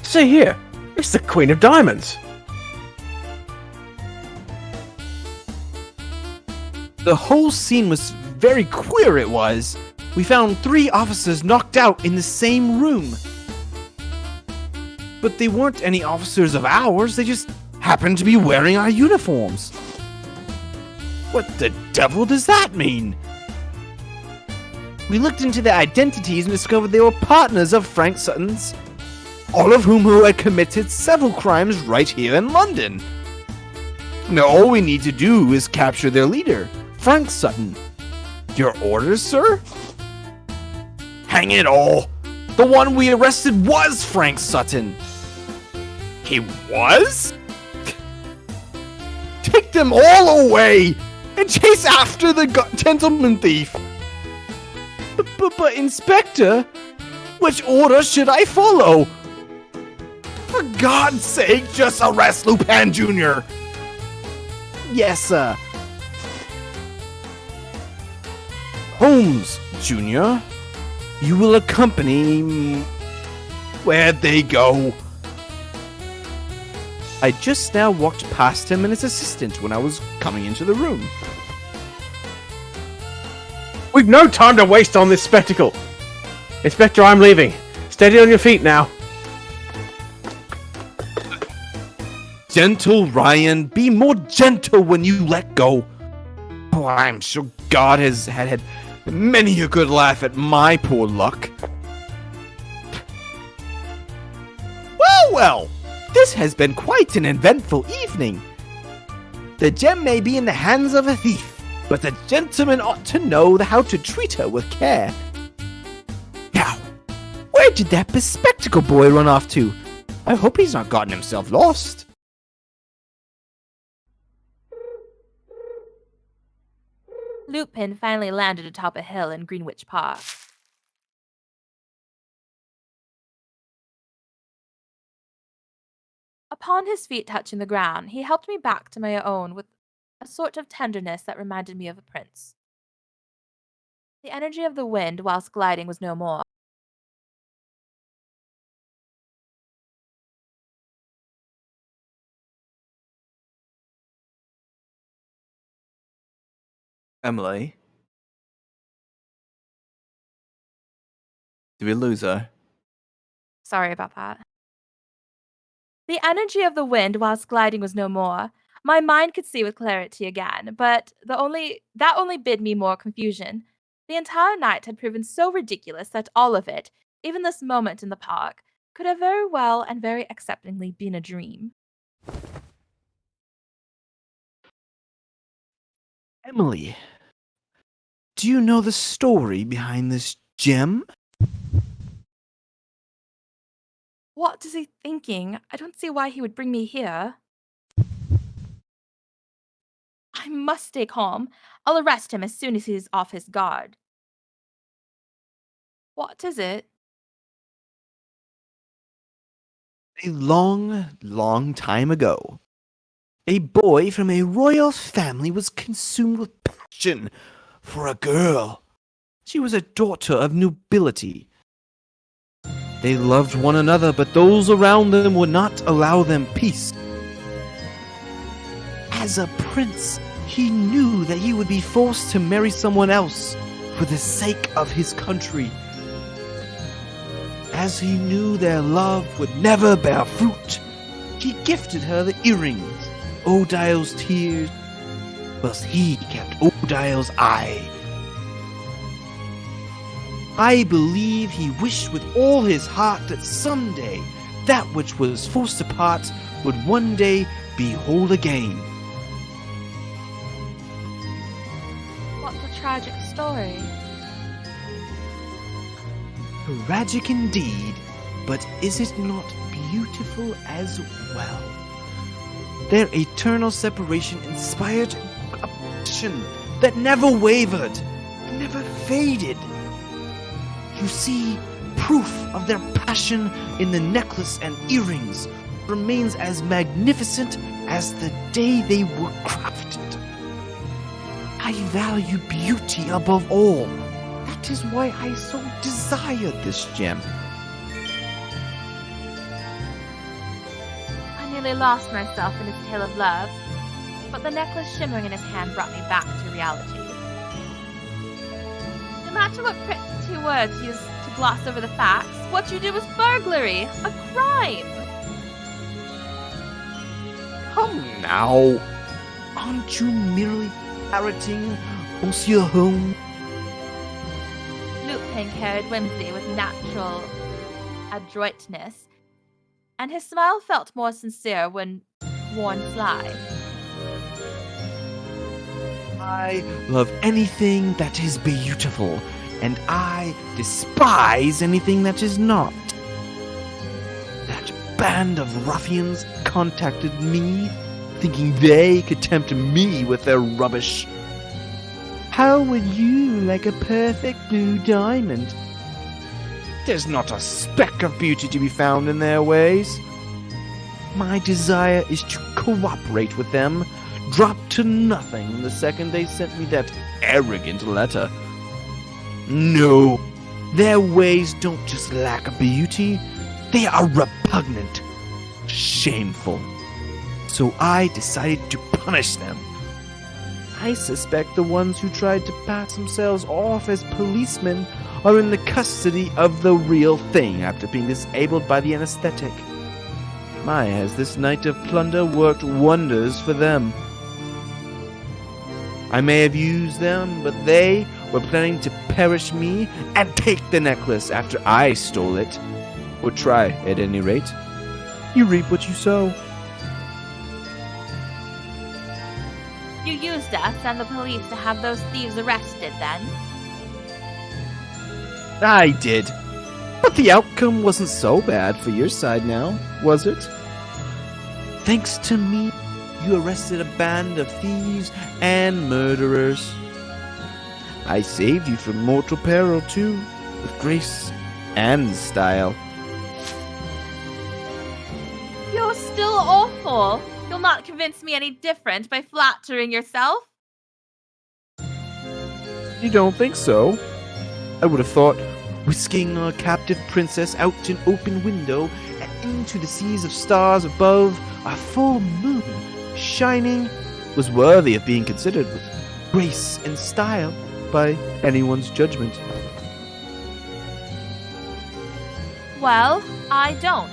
See here, it's the Queen of Diamonds. The whole scene was very queer, it was. We found 3 officers knocked out in the same room. But they weren't any officers of ours, they just happened to be wearing our uniforms. What the devil does that mean? We looked into their identities and discovered they were partners of Frank Sutton's, all of whom who had committed several crimes right here in London. Now all we need to do is capture their leader, Frank Sutton. Your orders, sir? Hang it all! The one we arrested was Frank Sutton! He was? Take them all away and chase after the gentleman thief! But Inspector, which order should I follow? For God's sake, just arrest Lupin Jr. Yes, sir. Holmes Jr., you will accompany me. Where'd they go? I just now walked past him and his assistant when I was coming into the room. We've no time to waste on this spectacle. Inspector, I'm leaving. Steady on your feet now. Gentle Ryan, be more gentle when you let go. Oh, I'm sure God has had many a good laugh at my poor luck. Well, this has been quite an eventful evening. The gem may be in the hands of a thief, but the gentleman ought to know how to treat her with care. Now, where did that bespectacled boy run off to? I hope he's not gotten himself lost. Lupin finally landed atop a hill in Greenwich Park. Upon his feet touching the ground, he helped me back to my own with a sort of tenderness that reminded me of a prince. The energy of the wind whilst gliding was no more. Emily? Did we lose her? Sorry about that. The energy of the wind whilst gliding was no more. My mind could see with clarity again, but that only bid me more confusion. The entire night had proven so ridiculous that all of it, even this moment in the park, could have very well and very acceptingly been a dream. Emily, do you know the story behind this gem? What is he thinking? I don't see why he would bring me here. I must stay calm. I'll arrest him as soon as he's off his guard. What is it? A long, long time ago, a boy from a royal family was consumed with passion for a girl. She was a daughter of nobility. They loved one another, but those around them would not allow them peace. As a prince, he knew that he would be forced to marry someone else for the sake of his country. As he knew their love would never bear fruit, he gifted her the earrings, Odile's tears, whilst he kept Odile's eye. I believe he wished with all his heart that someday that which was forced apart would one day be whole again. What a tragic story. Tragic indeed, but is it not beautiful as well? Their eternal separation inspired a passion that never wavered, never faded. You see, proof of their passion in the necklace and earrings remains as magnificent as the day they were crafted. I value beauty above all. That is why I so desired this gem. I nearly lost myself in his tale of love, but the necklace shimmering in his hand brought me back to reality. No matter what pretty words used to gloss over the facts, what you did was burglary, a crime. Come now, aren't you merely parroting Monsieur Holmes. Lupin carried whimsy with natural adroitness, and his smile felt more sincere when worn sly. I love anything that is beautiful, and I despise anything that is not. That band of ruffians contacted me, thinking they could tempt me with their rubbish. How would you like a perfect blue diamond? There's not a speck of beauty to be found in their ways. My desire is to cooperate with them, drop to nothing the second they sent me that arrogant letter. No, their ways don't just lack beauty, they are repugnant, shameful. So I decided to punish them. I suspect the ones who tried to pass themselves off as policemen are in the custody of the real thing after being disabled by the anesthetic. My, has this night of plunder worked wonders for them. I may have used them, but they were planning to perish me and take the necklace after I stole it. Or try, at any rate. You reap what you sow. You used us and the police to have those thieves arrested, then? I did. But the outcome wasn't so bad for your side now, was it? Thanks to me, you arrested a band of thieves and murderers. I saved you from mortal peril, too, with grace and style. You're still awful. You'll not convince me any different by flattering yourself. You don't think so? I would have thought whisking a captive princess out an open window and into the seas of stars above, a full moon shining, was worthy of being considered with grace and style by anyone's judgment. Well, I don't.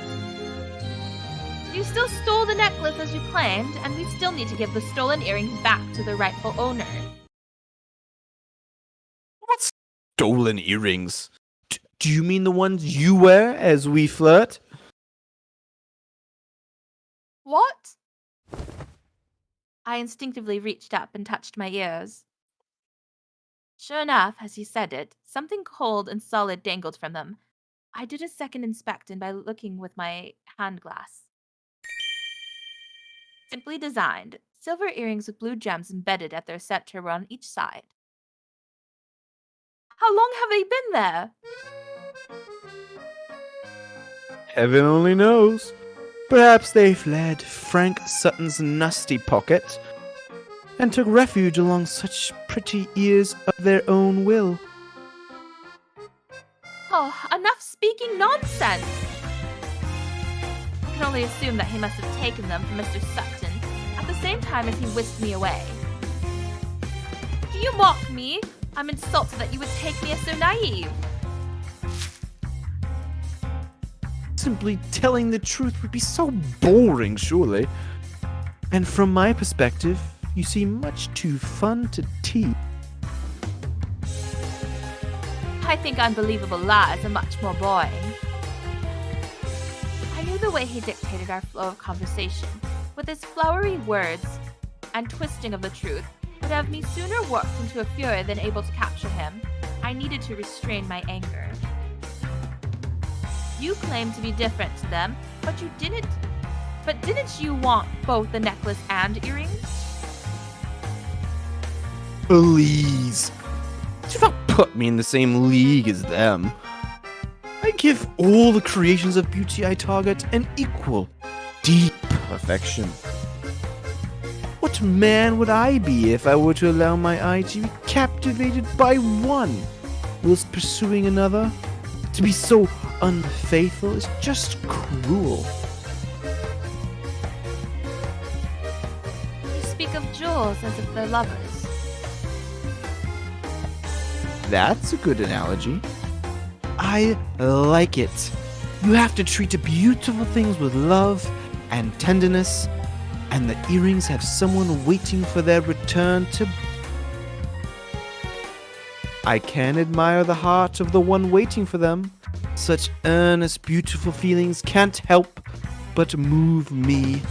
You still stole the necklace as you claimed, and we still need to give the stolen earrings back to their rightful owner. What stolen earrings? Do you mean the ones you wear as we flirt? What? I instinctively reached up and touched my ears. Sure enough, as he said it, something cold and solid dangled from them. I did a second inspection by looking with my hand glass. Simply designed, silver earrings with blue gems embedded at their center were on each side. How long have they been there? Heaven only knows. Perhaps they fled Frank Sutton's nasty pocket and took refuge along such pretty ears of their own will. Oh, enough speaking nonsense! I can only assume that he must have taken them from Mr. Sutton at the same time as he whisked me away. Do you mock me? I'm insulted that you would take me as so naive. Simply telling the truth would be so boring, surely. And from my perspective, you seem much too fun to tease. I think unbelievable lies are much more boring. I knew the way he dictated our flow of conversation, with his flowery words and twisting of the truth, would have me sooner worked into a fury than able to capture him. I needed to restrain my anger. You claimed to be different to them, but you didn't. But didn't you want both the necklace and earrings? Please, do not put me in the same league as them. I give all the creations of beauty I target an equal, deep affection. What man would I be if I were to allow my eye to be captivated by one, whilst pursuing another? To be so unfaithful is just cruel. You speak of jewels as if they're lovers. That's a good analogy. I like it. You have to treat beautiful things with love and tenderness, and the earrings have someone waiting for their return to I can admire the heart of the one waiting for them. Such earnest, beautiful feelings can't help but move me.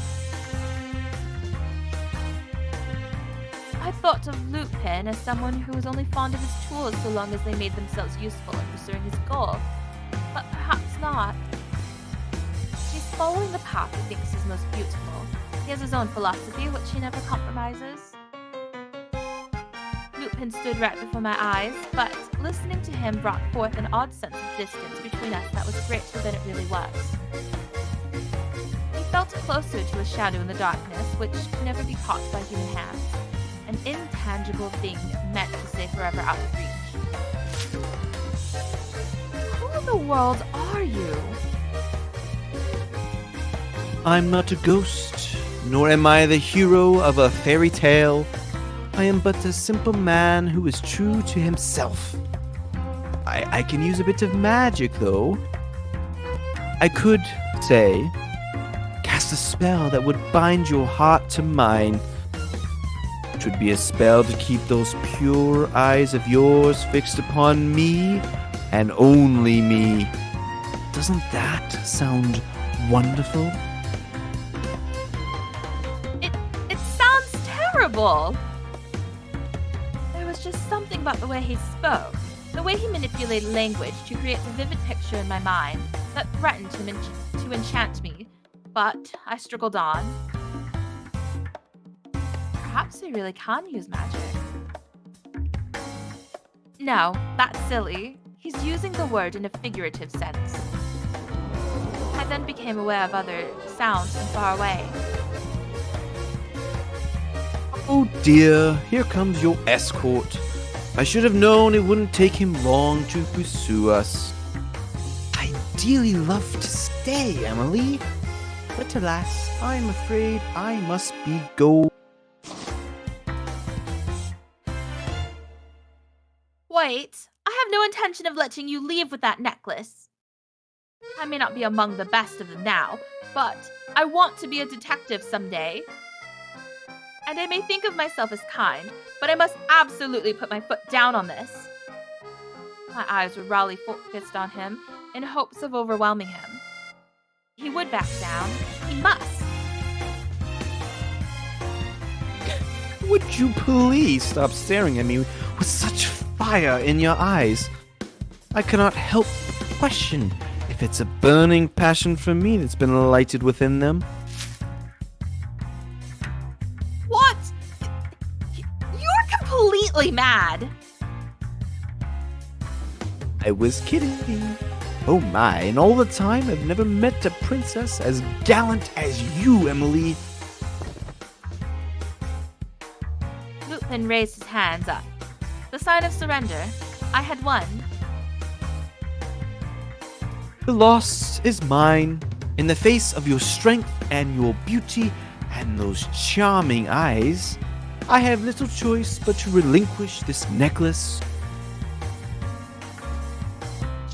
I thought of Lupin as someone who was only fond of his tools so long as they made themselves useful in pursuing his goal. But perhaps not. He's following the path he thinks is most beautiful. He has his own philosophy, which he never compromises. Lupin stood right before my eyes, but listening to him brought forth an odd sense of distance between us that was greater than it really was. He felt closer to a shadow in the darkness, which can never be caught by human hands. An intangible thing meant to stay forever out of reach. Who in the world are you? I'm not a ghost, nor am I the hero of a fairy tale. I am but a simple man who is true to himself. I can use a bit of magic, though. I could, say, cast a spell that would bind your heart to mine. It would be a spell to keep those pure eyes of yours fixed upon me, and only me. Doesn't that sound wonderful? It sounds terrible! There was just something about the way he spoke, the way he manipulated language to create a vivid picture in my mind that threatened to enchant me, but I struggled on. Perhaps we really can use magic. No, that's silly. He's using the word in a figurative sense. I then became aware of other sounds from far away. Oh dear, here comes your escort. I should have known it wouldn't take him long to pursue us. I'd dearly love to stay, Emily. But alas, I'm afraid I must be going. Wait, I have no intention of letting you leave with that necklace. I may not be among the best of them now, but I want to be a detective someday. And I may think of myself as kind, but I must absolutely put my foot down on this. My eyes were rawly focused on him in hopes of overwhelming him. He would back down. He must. Would you please stop staring at me with such fire in your eyes? I cannot help but question if it's a burning passion for me that's been lighted within them. What? You're completely mad. I was kidding. Oh my, and all the time I've never met a princess as gallant as you, Emily. Lupin raised his hands up. The sign of surrender. I had won. The loss is mine. In the face of your strength and your beauty and those charming eyes, I have little choice but to relinquish this necklace.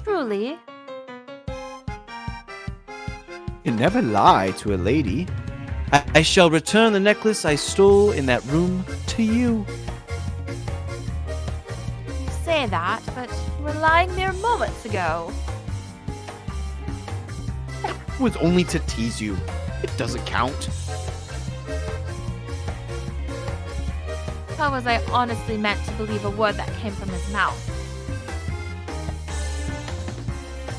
Truly. You never lie to a lady. I shall return the necklace I stole in that room to you. You say that, but you were lying there moments ago. It was only to tease you. It doesn't count. How was I honestly meant to believe a word that came from his mouth?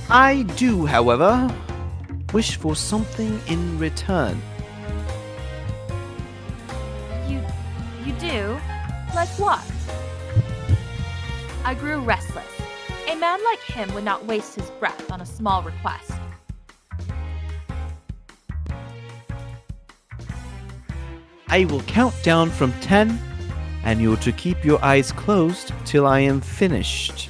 I do, however, wish for something in return. You do? Like what? I grew restless. A man like him would not waste his breath on a small request. I will count down from 10, and you're to keep your eyes closed till I am finished.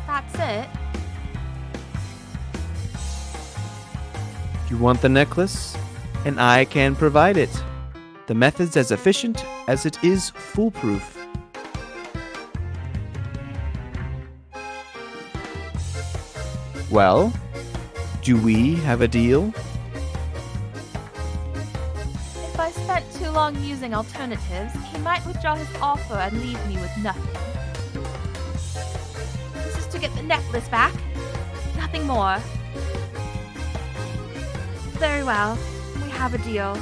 That's it? You want the necklace? And I can provide it. The method's as efficient as it is foolproof. Well, do we have a deal? If I spent too long long using alternatives, he might withdraw his offer and leave me with nothing. This is to get the necklace back. Nothing more. Very well. We have a deal.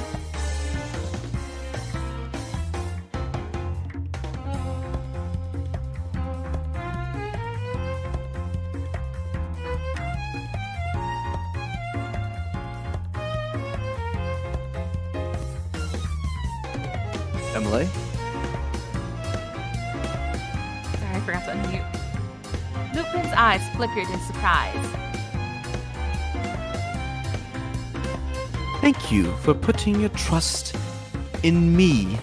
Emily? Sorry, I forgot to unmute. Lupin's eyes flickered in surprise. Thank you for putting your trust in me.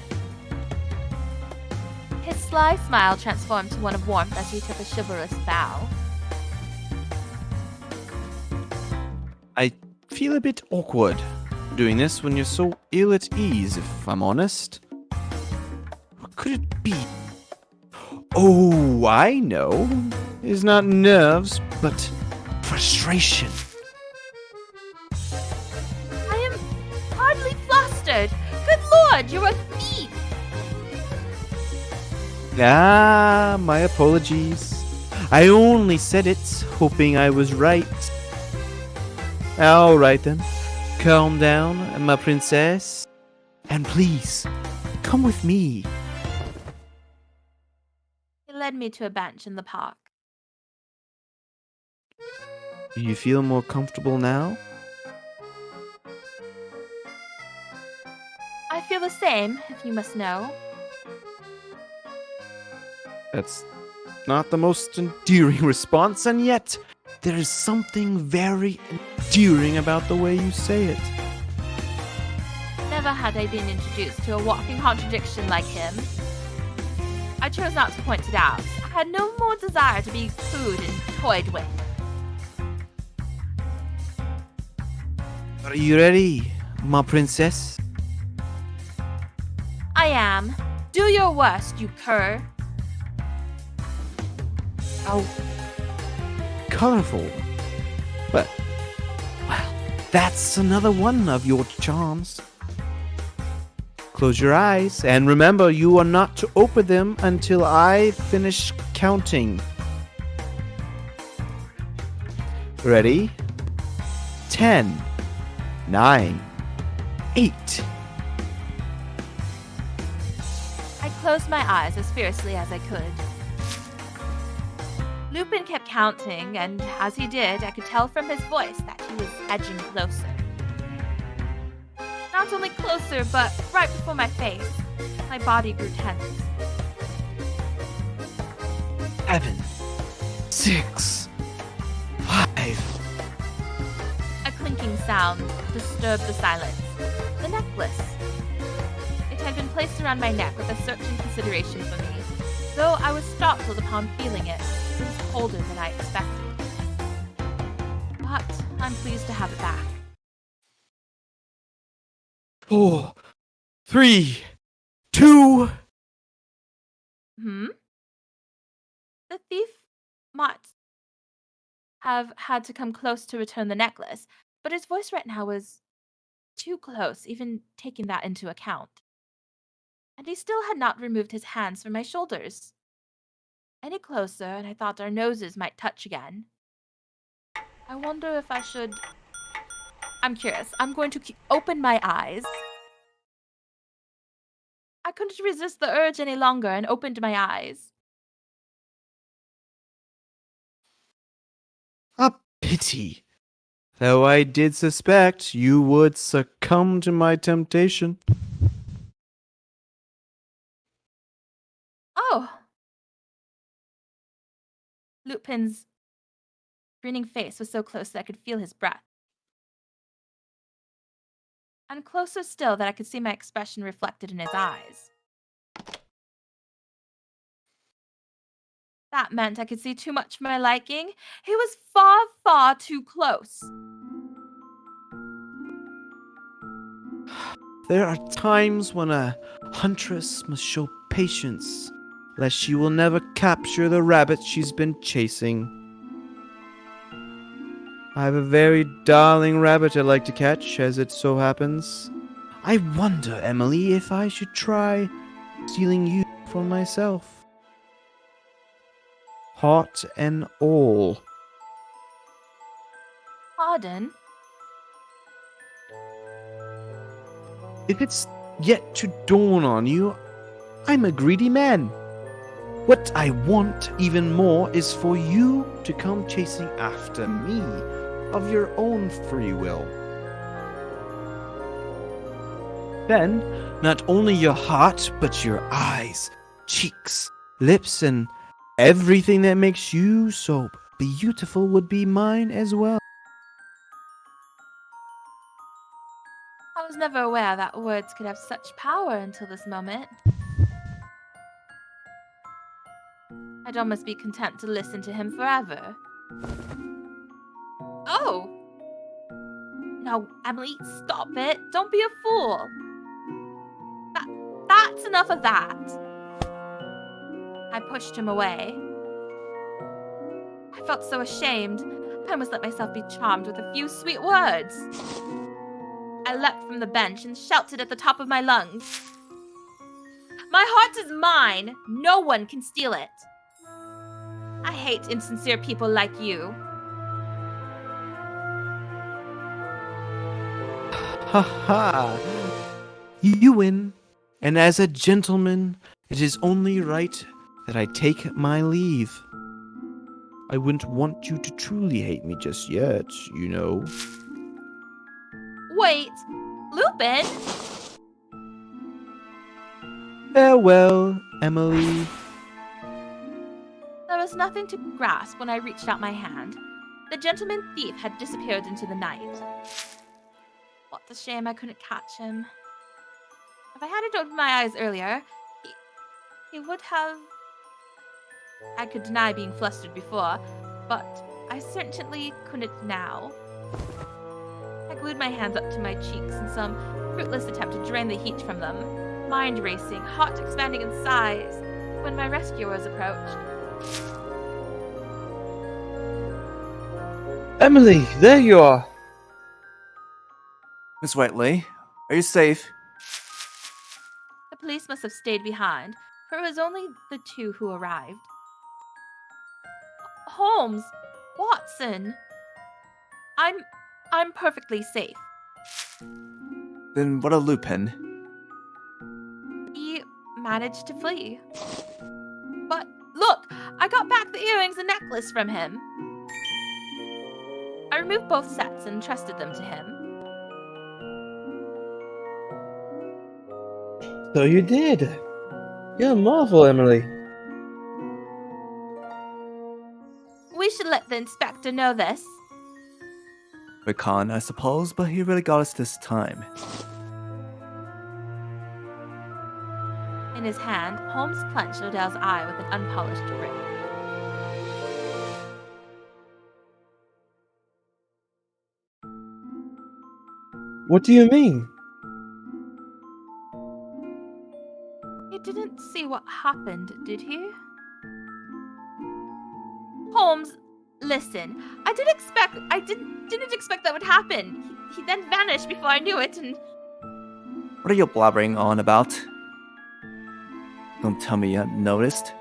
His sly smile transformed to one of warmth as he took a chivalrous bow. I feel a bit awkward doing this when you're so ill at ease, if I'm honest. What could it be? Oh, I know. It's not nerves, but frustration. I am hardly flustered. Good lord, you're a thief! Ah, my apologies. I only said it, hoping I was right. All right then. Calm down, my princess. And please, come with me. He led me to a bench in the park. Do you feel more comfortable now? I feel the same, if you must know. That's not the most endearing response, and yet there is something very endearing about the way you say it. Never had I been introduced to a walking contradiction like him. I chose not to point it out. I had no more desire to be cooed and toyed with. Are you ready, my princess? I am. Do your worst, you cur. How colorful. But, well, that's another one of your charms. Close your eyes, and remember you are not to open them until I finish counting. Ready? 10, 9, 8. I closed my eyes as fiercely as I could. Lupin kept counting, and as he did, I could tell from his voice that he was edging closer. Not only closer, but right before my face. My body grew tense. 7, 6, 5. A clinking sound disturbed the silence. The necklace. It had been placed around my neck with a certain consideration for me, though I was startled upon feeling it. It was colder than I expected. But I'm pleased to have it back. 4, 3, 2. The thief might have had to come close to return the necklace, but his voice right now was too close, even taking that into account. And he still had not removed his hands from my shoulders. Any closer, and I thought our noses might touch again. I wonder if I should... I'm curious. I'm going to open my eyes. I couldn't resist the urge any longer and opened my eyes. A pity. Though I did suspect you would succumb to my temptation. Oh! Lupin's grinning face was so close that I could feel his breath. And closer still that I could see my expression reflected in his eyes. That meant I could see too much for my liking. He was far, far too close. There are times when a huntress must show patience, lest she will never capture the rabbit she's been chasing. I have a very darling rabbit I like to catch, as it so happens. I wonder, Emily, if I should try stealing you for myself. Heart and all. Pardon? If it's yet to dawn on you, I'm a greedy man. What I want even more is for you to come chasing after me of your own free will. Then, not only your heart, but your eyes, cheeks, lips, and everything that makes you so beautiful would be mine as well. I was never aware that words could have such power until this moment. I'd almost be content to listen to him forever. Oh! No, Emily, stop it. Don't be a fool. That's enough of that. I pushed him away. I felt so ashamed. I almost let myself be charmed with a few sweet words. I leapt from the bench and shouted at the top of my lungs. My heart is mine. No one can steal it. I hate insincere people like you. Ha ha! You win, and as a gentleman, it is only right that I take my leave. I wouldn't want you to truly hate me just yet, you know. Wait, Lupin? Farewell, Emily. There was nothing to grasp when I reached out my hand. The gentleman thief had disappeared into the night. What a shame I couldn't catch him. If I hadn't opened my eyes earlier, he would have... I could deny being flustered before, but I certainly couldn't now. I glued my hands up to my cheeks in some fruitless attempt to drain the heat from them, mind racing, heart expanding in size, when my rescuers approached. Emily, there you are. Miss Whiteley, are you safe? The police must have stayed behind, for it was only the two who arrived. Holmes! Watson! I'm perfectly safe. Then what of Lupin? He managed to flee. But look! I got back the earrings and necklace from him. I removed both sets and entrusted them to him. So you did. You're a marvel, Emily. We should let the inspector know this. We can't, I suppose, but he really got us this time. In his hand, Holmes clenched Odell's eye with an unpolished grip. What do you mean? He didn't see what happened, did he? Holmes, listen. I didn't expect that would happen. He then vanished before I knew it, and... What are you blabbering on about? Don't tell me you hadn't noticed.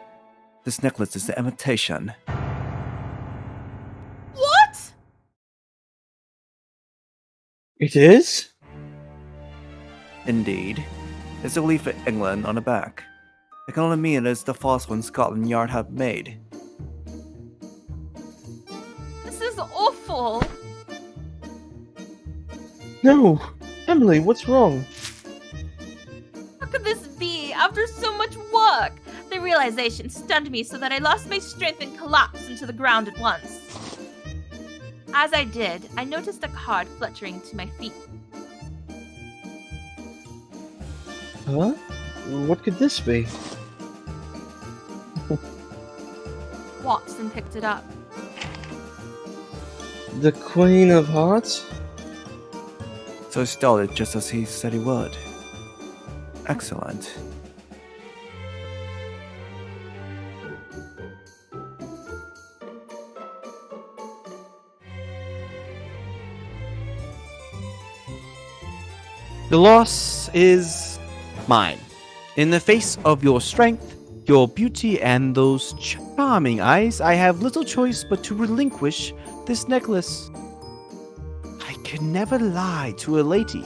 This necklace is an imitation. What? It is? Indeed. There's a leaf for England on the back. It can only mean it is the false one Scotland Yard have made. This is awful. No! Emily, what's wrong? How could this be after so much work? The realization stunned me so that I lost my strength and collapsed into the ground at once. As I did, I noticed a card fluttering to my feet. Huh? What could this be? Watson picked it up. The Queen of Hearts? So he stole it just as he said he would. Excellent. The loss is mine. In the face of your strength, your beauty, and those charming eyes, I have little choice but to relinquish this necklace. I can never lie to a lady.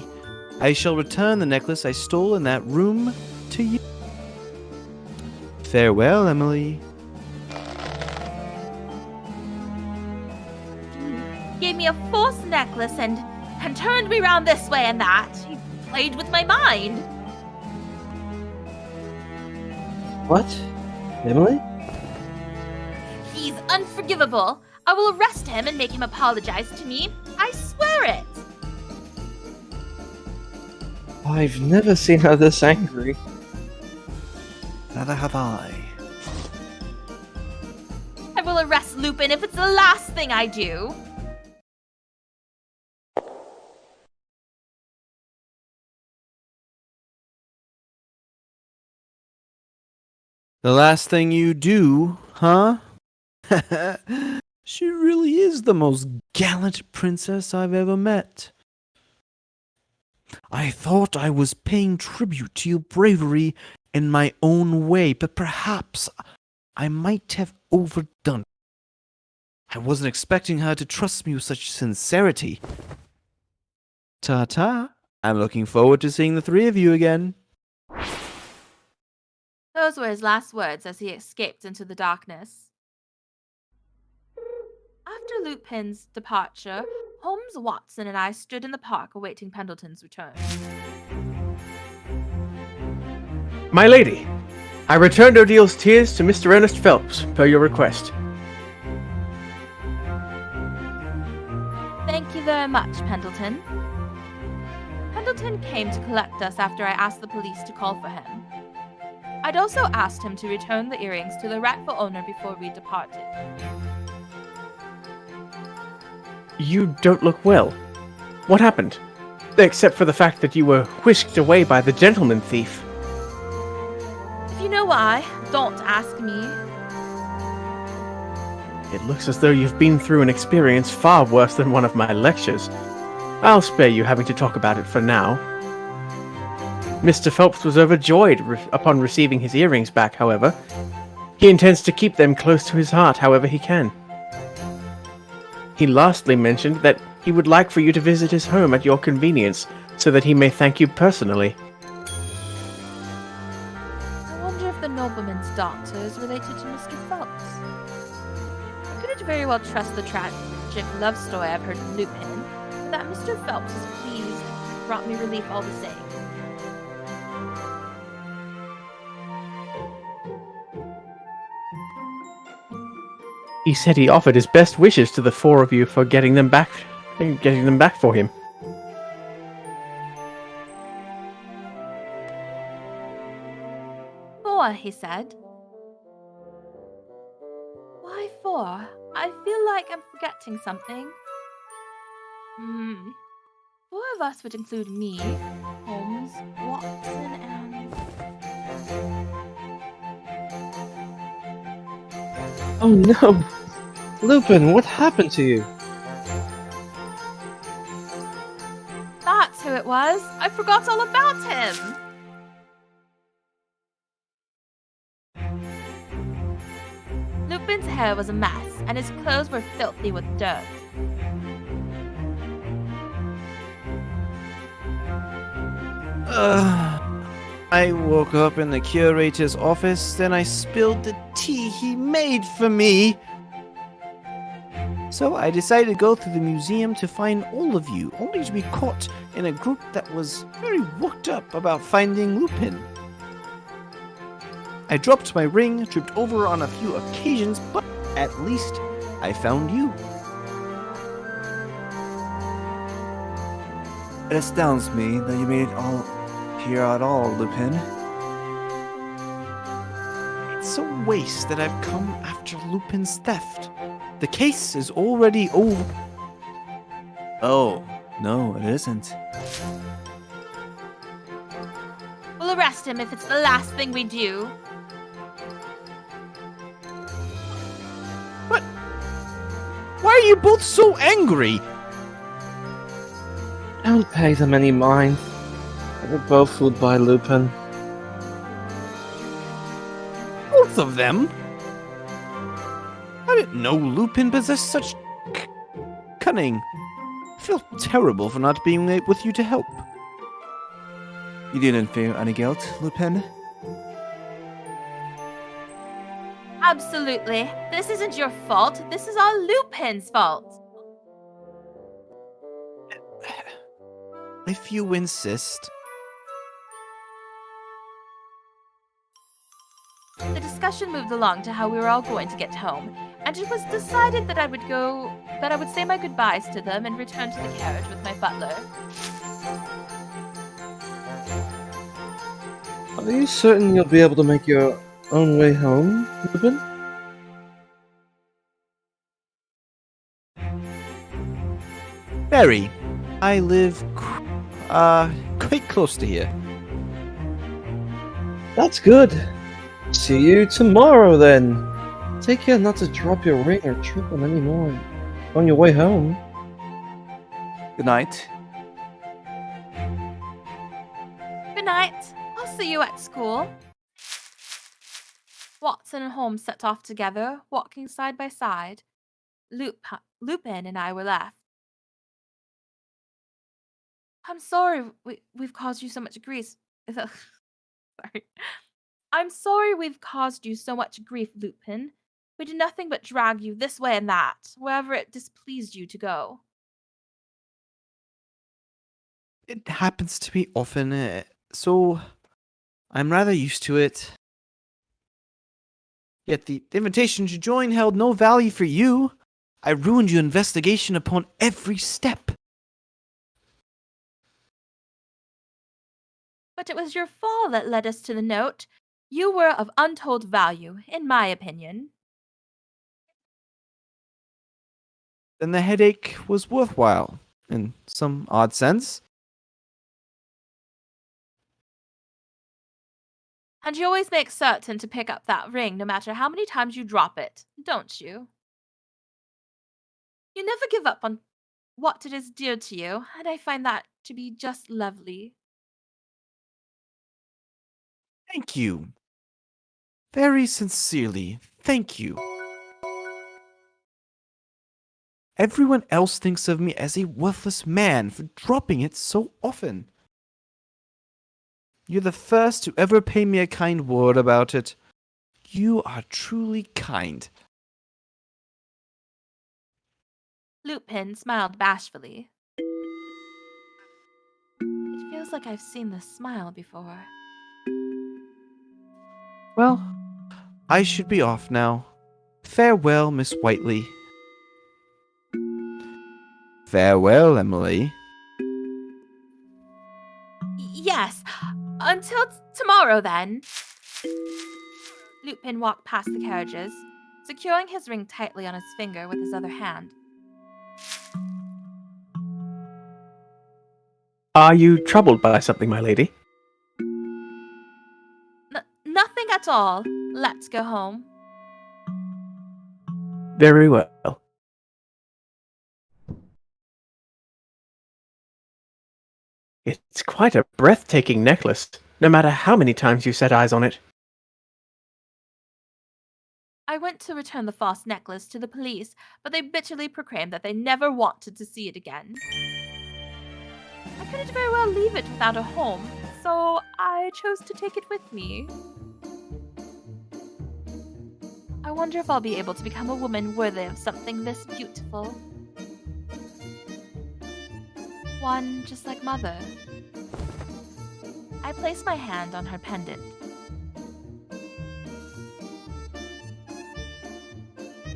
I shall return the necklace I stole in that room to you. Farewell, Emily. Gave me a false necklace and turned me round this way and that. He played with my mind. What? Emily? He's unforgivable. I will arrest him and make him apologize to me. I swear it. I've never seen her this angry. Neither have I. I will arrest Lupin if it's the last thing I do. The last thing you do, huh? She really is the most gallant princess I've ever met. I thought I was paying tribute to your bravery in my own way, but perhaps I might have overdone it. I wasn't expecting her to trust me with such sincerity. Ta-ta. I'm looking forward to seeing the three of you again. Those were his last words as he escaped into the darkness. After Lupin's departure, Holmes, Watson, and I stood in the park awaiting Pendleton's return. My lady, I returned Odil's tears to Mr. Ernest Phelps, per your request. Thank you very much, Pendleton. Pendleton came to collect us after I asked the police to call for him. I'd also asked him to return the earrings to the rightful owner before we departed. You don't look well. What happened? Except for the fact that you were whisked away by the gentleman thief. If you know why, don't ask me. It looks as though you've been through an experience far worse than one of my lectures. I'll spare you having to talk about it for now. Mr. Phelps was overjoyed upon receiving his earrings back, however. He intends to keep them close to his heart however he can. He lastly mentioned that he would like for you to visit his home at your convenience, so that he may thank you personally. I wonder if the nobleman's daughter is related to Mr. Phelps. I couldn't very well trust the tragic love story I've heard from Lupin, but that Mr. Phelps is pleased brought me relief all the same. He said he offered his best wishes to the four of you for getting them back for him. Four, he said. Why four? I feel like I'm forgetting something. Four of us would include me, Holmes, Watson, and... Oh no! Lupin, what happened to you? That's who it was! I forgot all about him! Lupin's hair was a mess, and his clothes were filthy with dirt. I woke up in the curator's office, then I spilled the tea he made for me. So I decided to go through the museum to find all of you, only to be caught in a group that was very worked up about finding Lupin. I dropped my ring, tripped over on a few occasions, but at least I found you. It astounds me that you made it all here at all, Lupin. It's a waste that I've come after Lupin's theft. The case is already over. Oh, no, it isn't. We'll arrest him if it's the last thing we do. What? Why are you both so angry? Don't pay them any mind. They were both fooled by Lupin. Both of them? I didn't know Lupin possessed such cunning. I feel terrible for not being with you to help. You didn't feel any guilt, Lupin? Absolutely. This isn't your fault. This is all Lupin's fault. If you insist. The discussion moved along to how we were all going to get home, and it was decided that I would say my goodbyes to them and return to the carriage with my butler. Are you certain you'll be able to make your own way home, Lupin? Very. I live quite close to here. That's good. See you tomorrow then. Take care not to drop your ring or trip on any more on your way home. Good night. Good night. I'll see you at school. Watson and Holmes set off together, walking side by side. Lupin and I were left. I'm sorry we've caused you so much grief. Sorry. I'm sorry we've caused you so much grief, Lupin. We did nothing but drag you this way and that, wherever it displeased you to go. It happens to me often, so I'm rather used to it. Yet the invitation to join held no value for you. I ruined your investigation upon every step. But it was your fall that led us to the note. You were of untold value, in my opinion. Then the headache was worthwhile, in some odd sense. And you always make certain to pick up that ring no matter how many times you drop it, don't you? You never give up on what it is dear to you, and I find that to be just lovely. Thank you. Very sincerely, thank you. Everyone else thinks of me as a worthless man for dropping it so often. You're the first to ever pay me a kind word about it. You are truly kind. Lupin smiled bashfully. It feels like I've seen this smile before. Well, I should be off now. Farewell, Miss Whiteley. Farewell, Emily. Yes, until tomorrow then. Lupin walked past the carriages, securing his ring tightly on his finger with his other hand. Are you troubled by something, my lady? Nothing at all. Let's go home. Very well. It's quite a breathtaking necklace, no matter how many times you set eyes on it. I went to return the false necklace to the police, but they bitterly proclaimed that they never wanted to see it again. I couldn't very well leave it without a home, so I chose to take it with me. I wonder if I'll be able to become a woman worthy of something this beautiful. One just like Mother. I placed my hand on her pendant.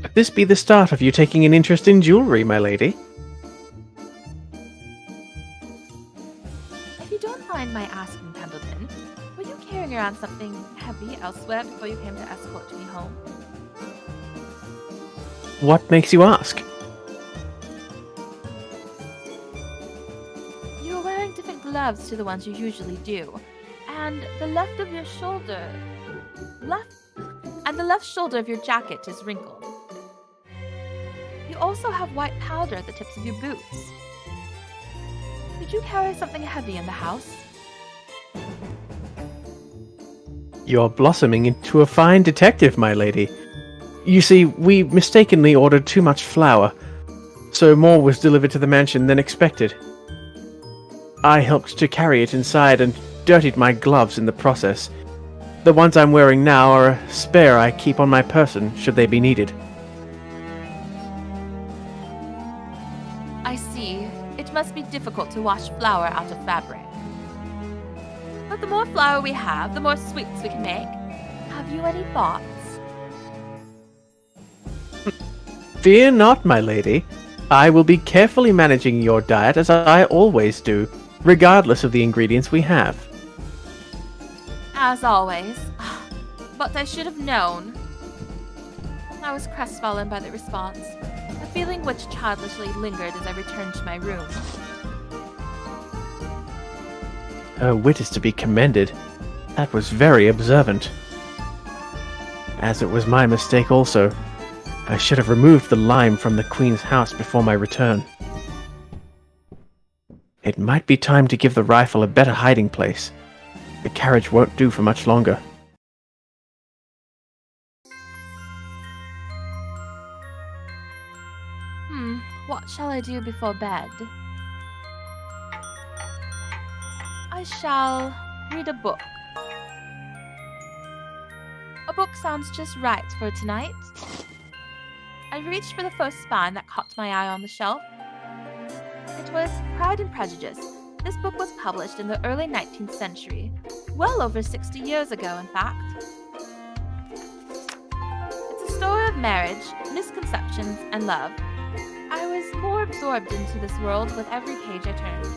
Could this be the start of you taking an interest in jewellery, my lady? If you don't mind my asking, Pendleton, were you carrying around something heavy elsewhere before you came to escort me home? What makes you ask? You were wearing different gloves to the ones you usually do, and the left of your shoulder... the left shoulder of your jacket is wrinkled. You also have white powder at the tips of your boots. Did you carry something heavy in the house? You're blossoming into a fine detective, my lady. You see, we mistakenly ordered too much flour, so more was delivered to the mansion than expected. I helped to carry it inside and dirtied my gloves in the process. The ones I'm wearing now are a spare I keep on my person should they be needed. I see. It must be difficult to wash flour out of fabric. But the more flour we have, the more sweets we can make. Have you any thoughts? Fear not, my lady. I will be carefully managing your diet as I always do, regardless of the ingredients we have. As always. But I should have known. I was crestfallen by the response, a feeling which childishly lingered as I returned to my room. Her wit is to be commended. That was very observant. As it was my mistake also. I should have removed the lime from the Queen's house before my return. It might be time to give the rifle a better hiding place. The carriage won't do for much longer. What shall I do before bed? I shall read a book. A book sounds just right for tonight. I reached for the first spine that caught my eye on the shelf. It was Pride and Prejudice. This book was published in the early 19th century, well over 60 years ago, in fact. It's a story of marriage, misconceptions, and love. I was more absorbed into this world with every page I turned.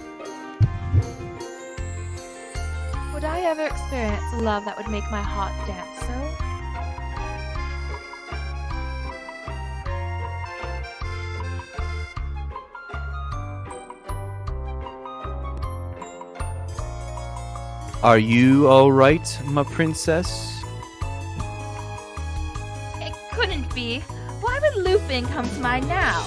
Would I ever experience a love that would make my heart dance so? Are you alright, my princess? It couldn't be. Why would Lupin come to mind now?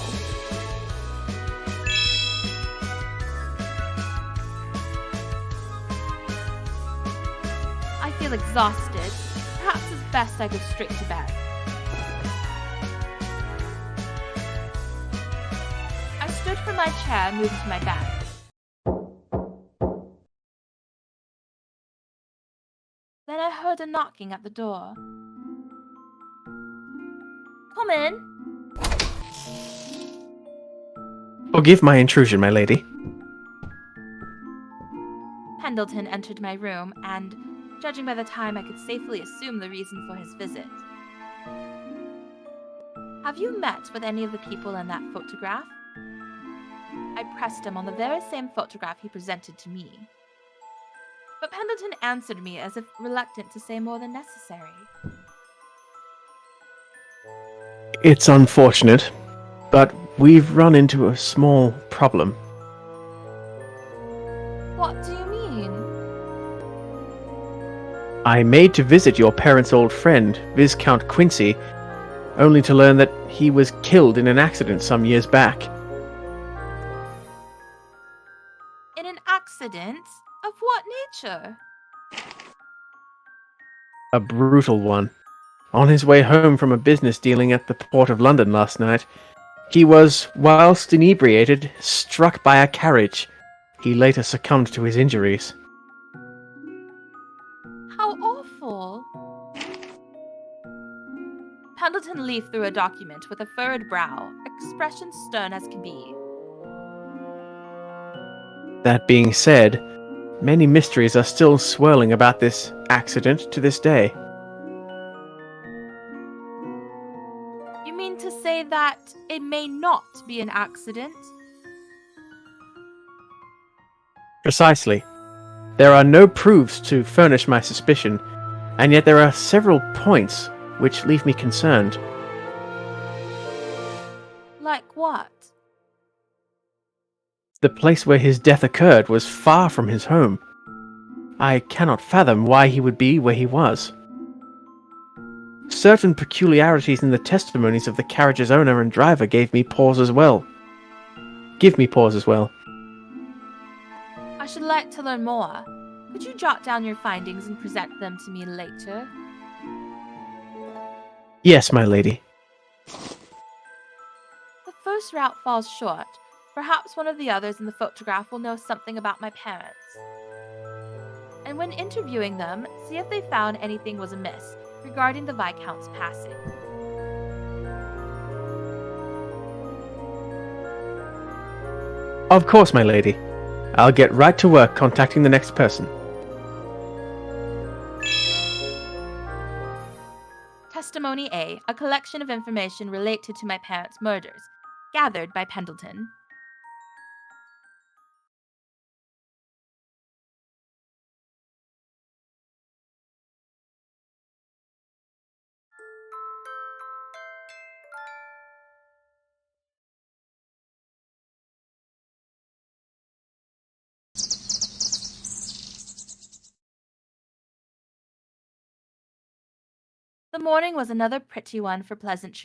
I feel exhausted. Perhaps it's best I go straight to bed. I stood from my chair and moved to my bed. Then I heard a knocking at the door. Come in. Forgive my intrusion, my lady. Pendleton entered my room, and, judging by the time, I could safely assume the reason for his visit. Have you met with any of the people in that photograph? I pressed him on the very same photograph he presented to me. But Pendleton answered me as if reluctant to say more than necessary. It's unfortunate, but we've run into a small problem. What do you mean? I made to visit your parents' old friend, Viscount Quincy, only to learn that he was killed in an accident some years back. In an accident? Of what nature? A brutal one. On his way home from a business dealing at the Port of London last night, he was, whilst inebriated, struck by a carriage. He later succumbed to his injuries. How awful. Pendleton leafed through a document with a furrowed brow, expression stern as can be. That being said, many mysteries are still swirling about this accident to this day. You mean to say that it may not be an accident? Precisely. There are no proofs to furnish my suspicion, and yet there are several points which leave me concerned. Like what? The place where his death occurred was far from his home. I cannot fathom why he would be where he was. Certain peculiarities in the testimonies of the carriage's owner and driver give me pause as well. I should like to learn more. Could you jot down your findings and present them to me later? Yes, my lady. The first route falls short. Perhaps one of the others in the photograph will know something about my parents. And when interviewing them, see if they found anything was amiss regarding the Viscount's passing. Of course, my lady. I'll get right to work contacting the next person. Testimony A, a collection of information related to my parents' murders, gathered by Pendleton. The morning was another pretty one for pleasantries